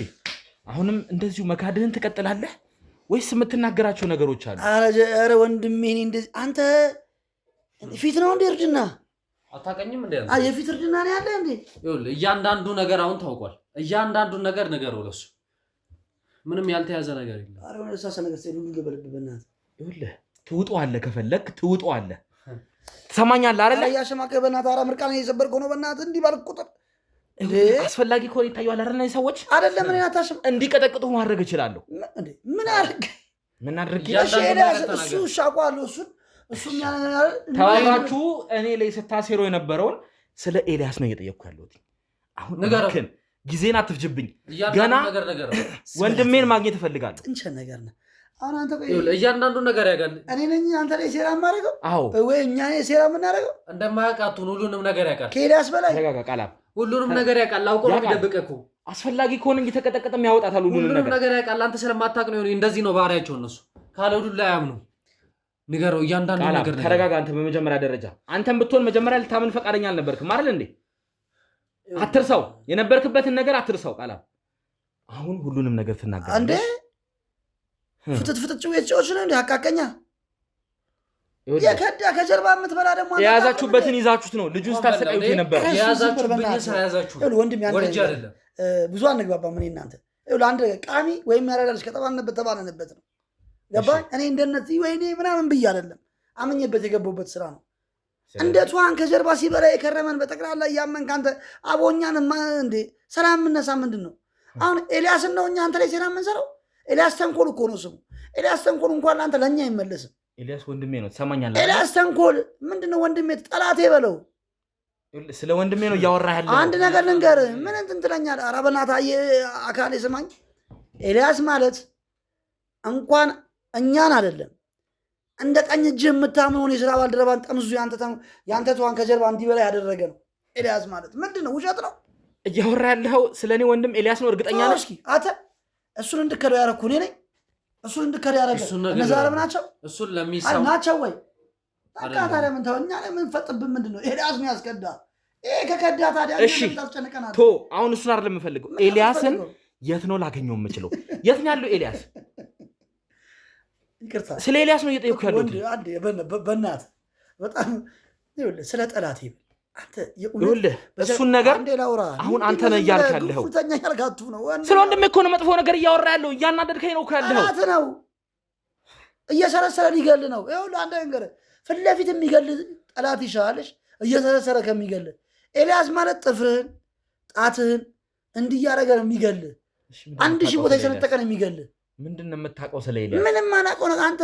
አሁንም እንደዚሁ መካድህን ትቀጥላለህ ወይስ የምትናገራቸው ነገሮች አሉ? ኧረ ወንድሜ እኔ እንደዚህ አንተ ፊት ነው እንደ እርድና አታውቀኝም እንዴ? የፊት እርድና ነው ያለ እንዴ? ይኸውልህ እያንዳንዱ ነገር አሁን ታውቋል። እያንዳንዱን ነገር ንገረው ለሱ። ምንም ያልተያዘ ነገር የለም። ኧረ ወደ ሳሰ ነገር ሲሉ ልገበልብ በእናትህ። ይኸውልህ ትውጠዋለህ፣ ከፈለክ ትውጠዋለህ። ትሰማኛለህ አይደለ? ያሸማቀ በእናትህ። ኧረ ምርቃና እየሰበርከው ነው በእናትህ። እንዲህ ባልክ ቁጥር አስፈላጊ ከሆነ ይታየዋል አይደል? ሰዎች አይደለም እኔ አታሽም እንዲቀጠቅጡ ማድረግ እችላለሁ። ምን አድርግ ምን አድርግ? እሱ ሻቋለሁ እሱ ተባባችሁ እኔ ላይ ስታሴሮ የነበረውን ስለ ኤልያስ ነው እየጠየቅኩ ያለሁት። አሁን ግን ጊዜን አትፍጅብኝ። ገና ወንድሜን ማግኘት እፈልጋለሁ። ጥንቸ ነገር ነው። አሁን አንተ እያንዳንዱ ነገር ያውቃል። እኔ ነኝ አንተ ላይ ሴራ የማደርገው? አዎ ወይ እኛ ሴራ የምናደርገው? እንደማያውቃቱን ሁሉንም ነገር ያውቃል። ከኤልያስ በላይ ተረጋጋ ቃላብ። ሁሉንም ነገር ያውቃል። አውቆ ነው የሚደብቀህ እኮ። አስፈላጊ ከሆነ እየተቀጠቀጠም ያወጣታል። ሁሉንም ነገር ያውቃል። አንተ ስለማታውቅ ነው። እንደዚህ ነው ባህሪያቸው እነሱ። ካለ ሁሉ ላይ አያምኑ። ንገረው እያንዳንዱ ነገር። ተረጋጋ አንተ። በመጀመሪያ ደረጃ አንተም ብትሆን መጀመሪያ ልታምን ፈቃደኛ አልነበርክም አይደል እንዴ? አትርሳው፣ የነበርክበትን ነገር አትርሳው ቃላብ። አሁን ሁሉንም ነገር ትናገራለህ እንዴ? ፍትት ጭዌዎች ነው እንዴ? አቃቀኛ የከዳ ከጀርባ የምትበላ ደግሞ የያዛችሁበትን ይዛችሁት ነው ልጁን ስታሰቃዩት የነበረ። የያዛችሁብኝ ሳያዛችሁ ወንድም ወርጅ አይደለም። ብዙ አንግባባም እኔ እናንተ። አንድ ቃሚ ወይም ያረዳልሽ ከተባልንበት ተባለንበት ነው። ገባኝ። እኔ እንደነዚህ ወይኔ ምናምን ብዬ አይደለም፣ አምኜበት የገባሁበት ስራ ነው። እንደ ቷን ከጀርባ ሲበላ የከረመን በጠቅላላ እያመንክ አንተ አቦኛንማ እንዴ ሰላም የምነሳ ምንድን ነው? አሁን ኤልያስን ነው እኛ አንተ ላይ ሴራ የምንሰራው? ኤልያስ ተንኮል እኮ ነው ስሙ። ኤልያስ ተንኮል እንኳን ለአንተ ለእኛ አይመለስም። ኤልያስ ወንድሜ ነው፣ ትሰማኛለህ? ኤልያስ ተንኮል ምንድነው? ወንድሜ ጠላቴ በለው። ስለ ወንድሜ ነው እያወራህ ያለው። አንድ ነገር ልንገርህ። ምን እንትን ትለኛለህ? ኧረ በእናትህ አካሌ ስማኝ። ኤልያስ ማለት እንኳን እኛን አይደለም እንደ ቀኝ እጅ የምታምነውን የስራ ባልደረባን ጠምዙ ያንተ ተዋን ከጀርባ እንዲበላ ያደረገ ነው ኤልያስ ማለት። ምንድን ነው? ውሸት ነው እያወራህ ያለኸው? ስለ እኔ ወንድም ኤልያስ ነው እርግጠኛ ነህ? እስኪ አንተ እሱን እንድከደው ያደረኩ እኔ ነኝ። እሱን እንድከደው ያደረገ እነዛ አረብ ናቸው ናቸው ወይ? በቃ ታዲያ ምን ተው፣ እኛ ላይ የምንፈጥብን ምንድን ነው? ኤልያስ ነው ያስከዳ። ይሄ ከከዳ ታዲያ ታስጨንቀናል። ቶ አሁን እሱን አይደለም የምፈልገው። ኤልያስን የት ነው ላገኘው የምችለው? የት ነው ያለው ኤልያስ? ይቅርታ ስለ ኤልያስ ነው እየጠየኩ ያለሁት። በእናትህ በጣም ስለ ጠላት ይኸውልህ እሱን ነገር አሁን አንተ ነህ እያልክ ያለኸው። ስለ ወንድሜ እኮ ነው መጥፎ ነገር እያወራ ያለው። እያናደድከኝ ነው እኮ ያለኸው። ጠላት ነው እየሰረሰረ ሊገል ነው። ይኸውልህ አንድ ነገር ፊት ለፊት የሚገል ጠላት ይሻላልሽ እየሰረሰረ ከሚገል። ኤልያስ ማለት ጥፍርህን ጣትህን እንዲህ እያደረገ ነው የሚገል። 1000 ቦታ የሰነጠቀ ነው የሚገል። ምንድን ነው የምታውቀው ስለ ኤልያስ? ምንም አናውቀው ነው። አንተ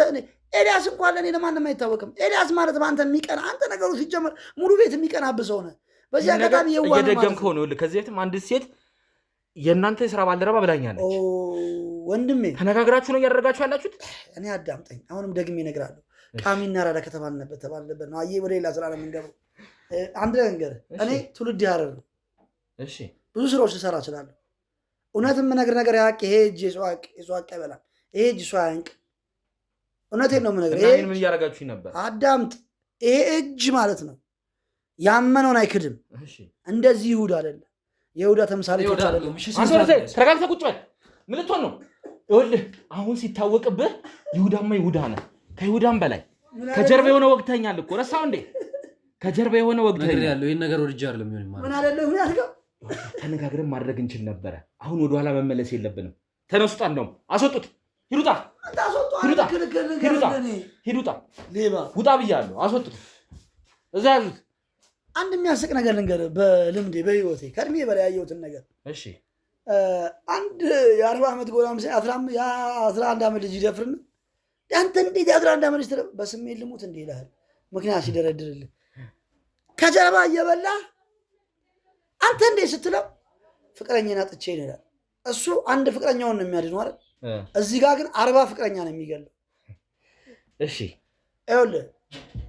ኤልያስ እንኳን ለእኔ ለማንም አይታወቅም። ኤልያስ ማለት በአንተ የሚቀና አንተ ነገሩ ሲጀመር ሙሉ ቤት የሚቀናብህ ሰው ነህ። በዚህ አጋጣሚ እየደገምከው ነው። ከዚህ ቤትም አንድ ሴት የእናንተ የስራ ባልደረባ ብላኛለች። ወንድሜ ተነጋግራችሁ ነው እያደረጋችሁ ያላችሁት? እኔ አዳምጠኝ፣ አሁንም ደግሜ እነግርሃለሁ። ቃሚና ራዳ ከተባልንበት ነው። አየህ ወደ ሌላ ስራ ነው የምንገባው። አንድ ነገር እኔ ትውልድ ያረር ነው። ብዙ ስራዎች ልሰራ እችላለሁ። እውነት የምነግር ነገር ያቅ ይሄ እጅ የሰው ሀቅ አይበላም። ይሄ እጅ ሰው አያንቅ። እውነቴን ነው የምነግርህ። ምን እያደረጋችሁ ነበር? አዳምጥ። ይሄ እጅ ማለት ነው ያመነውን አይክድም። እንደዚህ ይሁዳ አይደለም። የይሁዳ ተምሳሌቶች አይደለም። ተረጋግተህ ቁጭ በል። ምን ልትሆን ነው? ይኸውልህ አሁን ሲታወቅብህ ይሁዳማ ይሁዳ ነህ። ከይሁዳም በላይ ከጀርባ የሆነ ወግተኛል እኮ ረሳው እንዴ? ከጀርባ የሆነ ወግተኛል ያለው ይሄን ነገር ወድጄ አይደለም ይሁን ማለት ምን አይደለም ምን ያልከው? ተነጋግረን ማድረግ እንችል ነበረ። አሁን ወደኋላ መመለስ የለብንም። ተነሱጣ፣ እንደውም አስወጡት። ሂዱጣ ውጣ ብያለሁ። አስወጡት፣ እዛ ያዙት። አንድ የሚያስቅ ነገር ልንገርህ። በልምዴ በህይወቴ ከእድሜ በላይ ያየሁትን ነገር። እሺ አንድ የ40 ዓመት ጎላምሳ የ11 ዓመት ልጅ ይደፍርና አንተ እንዴት የ11 ዓመት ልጅ በስሜት ልሙት እንዲህ ይልሃል። ምክንያት ሲደረድርልህ ከጀርባ እየበላ አንተ እንዴት ስትለው ፍቅረኛን አጥቼ ይላል። እሱ አንድ ፍቅረኛውን ነው የሚያድነው አይደል? እዚህ ጋር ግን 40 ፍቅረኛ ነው የሚገለው። እሺ ይኸውልህ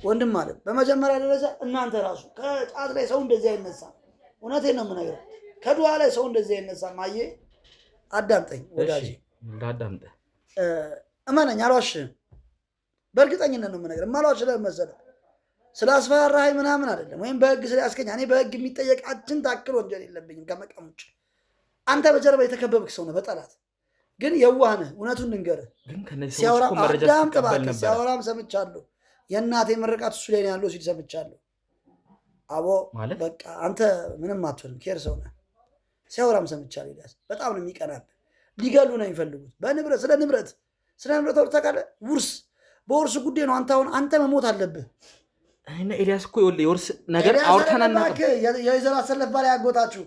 ወንድም ማለት በመጀመሪያ ደረጃ እናንተ ራሱ ከጫት ላይ ሰው እንደዚህ አይነሳም። እውነቴን ነው የምነግርህ። ከዱዓ ላይ ሰው እንደዚህ አይነሳም። አየህ፣ አዳምጠኝ ወዳጄ፣ እንዳዳምጠህ እመነኝ፣ አልዋሽህም። በእርግጠኝነት ነው የምነግርህ። የማልዋሽህ ለምን መሰለህ? ስላስፈራራኸኝ ምናምን አይደለም፣ ወይም በህግ ስለያዝከኝ። እኔ በህግ የሚጠየቃችን ታክል ወንጀል የለብኝም ከመቀም ውጭ። አንተ በጀርባ የተከበብክ ሰው ነህ በጠላት ግን የዋህ ነህ። እውነቱን ልንገርህ፣ አዳምጥ እባክህ። ሲያወራም ሰምቻለሁ። የእናቴ ምርቃት እሱ ላይ ነው ያለው ሲል ሰምቻለሁ። አቦ በቃ አንተ ምንም አትሆንም፣ ኬር ሰው ነህ። ሲያወራም ሰምቻለሁ። ኤልያስ በጣም ነው የሚቀናብህ። ሊገሉ ነው የሚፈልጉት በንብረት ስለ ንብረት ወርታ ካለ ውርስ በውርስ ጉዳይ ነው። አንተ መሞት አለብህ። እና ኤልያስ እኮ የውርስ ነገር አውርተን አናውቅም። የወይዘሮ አሰለፍ ባላይ ያጎታችሁ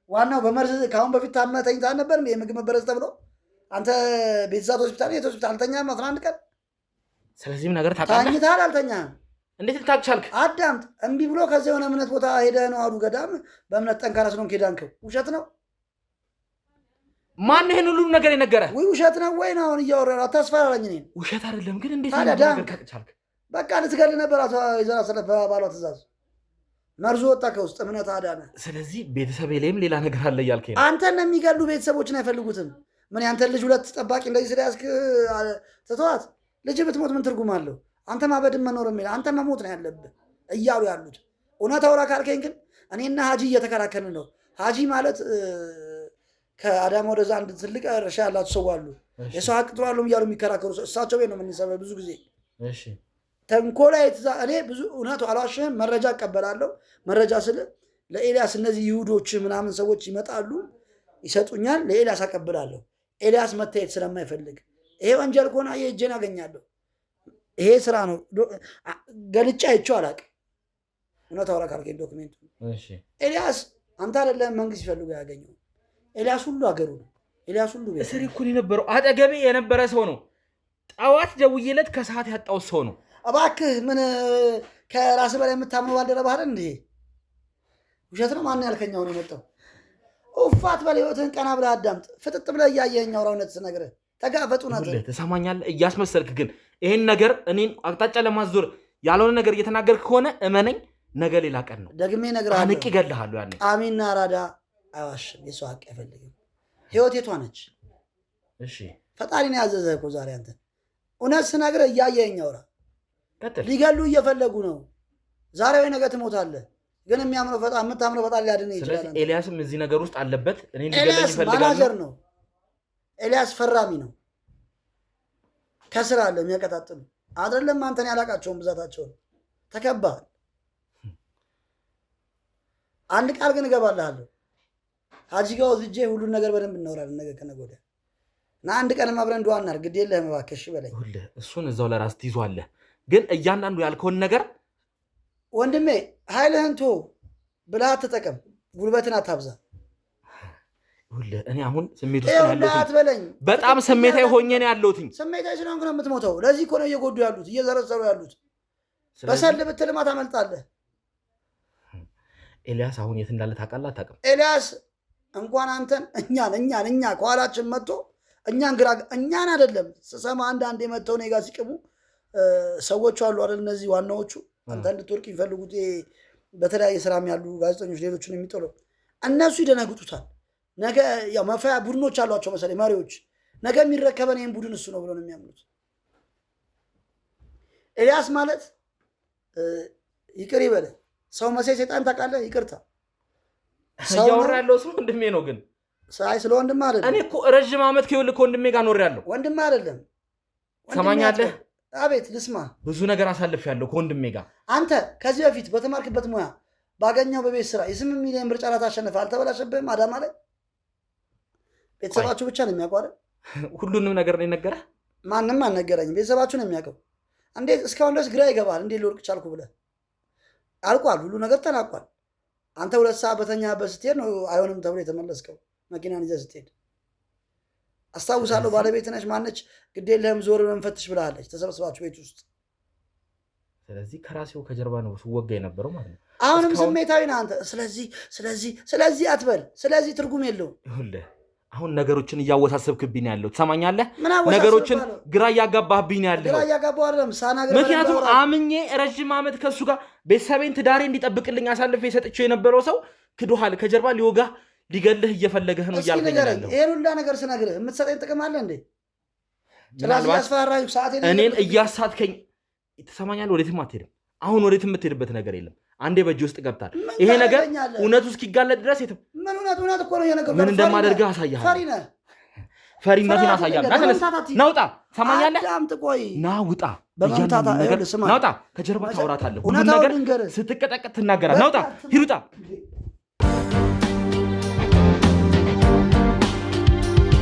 ዋናው በመርዝ ከአሁን በፊት ታመህ ተኝተህ ነበር የምግብ መበረዝ ተብሎ አንተ ቤተሰብ ሆስፒታል የት ሆስፒታል አልተኛህም 11 ቀን። ስለዚህም ነገር ታውቃለህ። ተኝተሃል አልተኛህም? እንዴት ልታውቅ ቻልክ? አዳምጥ። እምቢ ብሎ ከዚያ የሆነ እምነት ቦታ ሄደህ ነው አሉ ገዳም። በእምነት ጠንካራ ስለሆንክ ሄዳንከው። ውሸት ነው። ማን ይሄን ሁሉ ነገር የነገረህ? ወይ ውሸት ነው ወይ ነው አሁን እያወራህ አታስፈራራኝ። እኔን ውሸት አይደለም ግን እንዴት ነገር ታውቅ ቻልክ? በቃ ልትገል ነበር። አቶ ወይዘሮ አሰለፍ ባሏ ትእዛዝ መርዞ ወጣ ከውስጥ እምነት አዳነ። ስለዚህ ቤተሰቤ ላይም ሌላ ነገር አለ እያልከኝ ነው? አንተን የሚገሉ ቤተሰቦችን አይፈልጉትም። ምን ያንተን ልጅ ሁለት ጠባቂ እንደዚህ ስለያዝክ ትተዋት? ልጅ ብትሞት ምን ትርጉም አለው? አንተ ማበድን መኖር የሚል አንተ መሞት ነው ያለብህ እያሉ ያሉት። እውነት አውራ ካልከኝ ግን እኔና ሀጂ እየተከራከርን ነው። ሀጂ ማለት ከአዳማ ወደዛ አንድ ትልቅ እርሻ ያላቸው ሰው አሉ። የሰው ሀቅ ጥሩ አሉ እያሉ የሚከራከሩ እሳቸው ቤት ነው የምንሰበው ብዙ ጊዜ። ተንኮላ እኔ ብዙ እውነቱ አልዋሽህም፣ መረጃ እቀበላለሁ። መረጃ ስል ለኤልያስ እነዚህ ይሁዶች ምናምን ሰዎች ይመጣሉ ይሰጡኛል፣ ለኤልያስ አቀብላለሁ። ኤልያስ መታየት ስለማይፈልግ ይሄ ወንጀል ከሆነ እጄን አገኛለሁ። ይሄ ስራ ነው። ገልጫ አይቼው አላውቅም። እውነት አውራ ካልከኝ ዶክሜንቱ ኤልያስ አንተ አይደለም መንግስት ይፈልጉ ያገኘው። ኤልያስ ሁሉ አገሩ ነው። ኤልያስ ሁሉ ቤት እስሪ እኮ የነበረው አጠገቤ የነበረ ሰው ነው። ጠዋት ደውዬለት ከሰዓት ያጣው ሰው ነው። እባክህ ምን ከራስ በላይ የምታምነው ባልደረባህ አይደል እንዴ? ውሸት ነው። ማን ያልከኛው ነው የመጣው? ኡፋት በል ህይወትህን ቀና ብለህ አዳምጥ። ፍጥጥ ብለህ እያየኸኝ አውራ። እውነት ስነግርህ ተጋፈጡ ናት። ትሰማኛለህ? እያስመሰልክ ግን ይሄን ነገር እኔን አቅጣጫ ለማዞር ያልሆነ ነገር እየተናገርክ ከሆነ እመነኝ፣ ነገ ሌላ ቀን ነው። ደግሜ እነግርሃለሁ። አንቄ እገልሃለሁ። ያኔ ቃሚና አራዳ አይዋሽም። የሰው ሀቅ አይፈልግም። ህይወት የቷ ነች? እሺ ፈጣሪ ነው ያዘዘህ እኮ ዛሬ አንተ። እውነት ስነግርህ እያየኸኝ አውራ። ሊገሉ እየፈለጉ ነው። ዛሬ ወይ ነገ ትሞታለህ። ግን የምታምነው ፈጣሪ ሊያድንህ ይችላል። ስለዚህ ኤልያስም እዚህ ነገር ውስጥ አለበት። ኤልያስ ማናጀር ነው። ኤልያስ ፈራሚ ነው። ከስራ አለ የሚያቀጣጥሉ አይደለም። አንተን ያላቃቸውን ብዛታቸውን ተከባል። አንድ ቃል ግን እገባልሃለሁ። ሀጂ ጋር ወስጄ ሁሉን ነገር በደንብ እናወራለን ነገ ከነገ ወዲያ እና አንድ ቀንም አብረን እንደዋ እናድርግ። ግድ የለህም እባክህ። እሺ በለኝ። እሱን እዛው ለራስህ ትይዟለህ። ግን እያንዳንዱ ያልከውን ነገር ወንድሜ ኃይልህን ቶ ብልሃት ተጠቀም። ጉልበትን አታብዛ። እኔ አሁን ስሜት ውስጥ ያለሁት በጣም ስሜታዊ ሆኜ ነው ያለሁት። ስሜታዊ ስለሆንክ ነው የምትሞተው። ለዚህ እኮ ነው እየጎዱ ያሉት እየዘረዘሩ ያሉት። በሰል ብትልም ታመልጣለህ። ኤልያስ አሁን የት እንዳለ ታውቃለህ አታውቅም? ኤልያስ እንኳን አንተን እኛን ከኋላችን መጥቶ እኛን አይደለም ስሰማ አንዳንድ የመጥተው እኔ ጋር ሲቅሙ ሰዎቹ አሉ አይደል? እነዚህ ዋናዎቹ አንተ እንድትወርቅ የሚፈልጉት በተለያየ ስራም ያሉ ጋዜጠኞች ሌሎችን የሚጥሉ እነሱ ይደነግጡታል። ነገ ያው መፋያ ቡድኖች አሏቸው መሰለኝ መሪዎች። ነገ የሚረከበን ይህን ቡድን እሱ ነው ብሎ ነው የሚያምኑት። ኤልያስ ማለት ይቅር ይበለ ሰው መሳይ ሰይጣን ታውቃለህ? ይቅርታ እያወራ ያለው ሰው ወንድሜ ነው። ግን ስለ ወንድም አይደለም። እኔ እኮ ረዥም ዓመት ከወንድሜ ጋር ኖሬያለሁ። ወንድም አይደለም። ሰማኛለህ? አቤት ልስማ። ብዙ ነገር አሳልፌያለሁ ከወንድሜ ጋር። አንተ ከዚህ በፊት በተማርክበት ሙያ ባገኘው በቤት ስራ የ8 ሚሊዮን ብር ጨረታ አሸነፈ። አልተበላሸብህም? አዳማ ላይ ቤተሰባችሁ ብቻ ነው የሚያውቀው። ሁሉንም ነገር ነው የነገረህ? ማንም አልነገረኝም። ቤተሰባችሁ ነው የሚያውቀው። እንዴት እስካሁን ድረስ ግራ ይገባል። እንዴት ልወርቅ ቻልኩ ብለህ አልቋል። ሁሉ ነገር ተናቋል። አንተ 2 ሰዓት በተኛበት ስትሄድ ነው አይሆንም ተብሎ የተመለስከው መኪናን ይዘህ ስትሄድ። አስታውሳለሁ። ባለቤት ነች ማነች ግዴለህም ዞር ብለን ፈትሽ ብላለች ተሰብስባችሁ ቤት ውስጥ። ስለዚህ ከራሴው ከጀርባ ነው ስወጋ የነበረው ማለት ነው። አሁንም ስሜታዊ ነህ አንተ። ስለዚህ አትበል። ስለዚህ ትርጉም የለውም። ይኸውልህ አሁን ነገሮችን እያወሳሰብክብኝ ያለው ትሰማኛለህ? ነገሮችን ግራ እያጋባህብኝ ያለው። ግራ እያጋባህ አይደለም ሳናግረህ። ምክንያቱም አምኜ ረጅም ዓመት ከሱ ጋር ቤተሰቤን ትዳሬ እንዲጠብቅልኝ አሳልፌ የሰጥቼው የነበረው ሰው ክዶሃል። ከጀርባ ሊወጋ ሊገልህ እየፈለገህ ነው እያልከኝ ያለው። ይሄን ሁላ ነገር ስነግርህ የምትሰጠኝ ጥቅም አለ እንዴ? ጭራሽ ያስፈራራኝ ሰዓት እኔን እያሳትከኝ ትሰማኛለህ? ወዴትም አትሄድም። አሁን ወዴትም የምትሄድበት ነገር የለም። አንዴ በእጅ ውስጥ ገብታል። ይሄ ነገር እውነቱ እስኪጋለጥ ድረስ ምን እውነት እኮ ነው የነገርኩህ። ምን እንደማደርግህ አሳያለሁ። ፈሪ ነህ። ፈሪነትን አሳያለሁ። ናውጣ ሰማኛለህ? ቆይ ናውጣ በመምታታ ናውጣ። ከጀርባ ታወራታለህ። ሁሉም ነገር ስትቀጠቀጥ ትናገራለህ። ናውጣ ሂሩጣ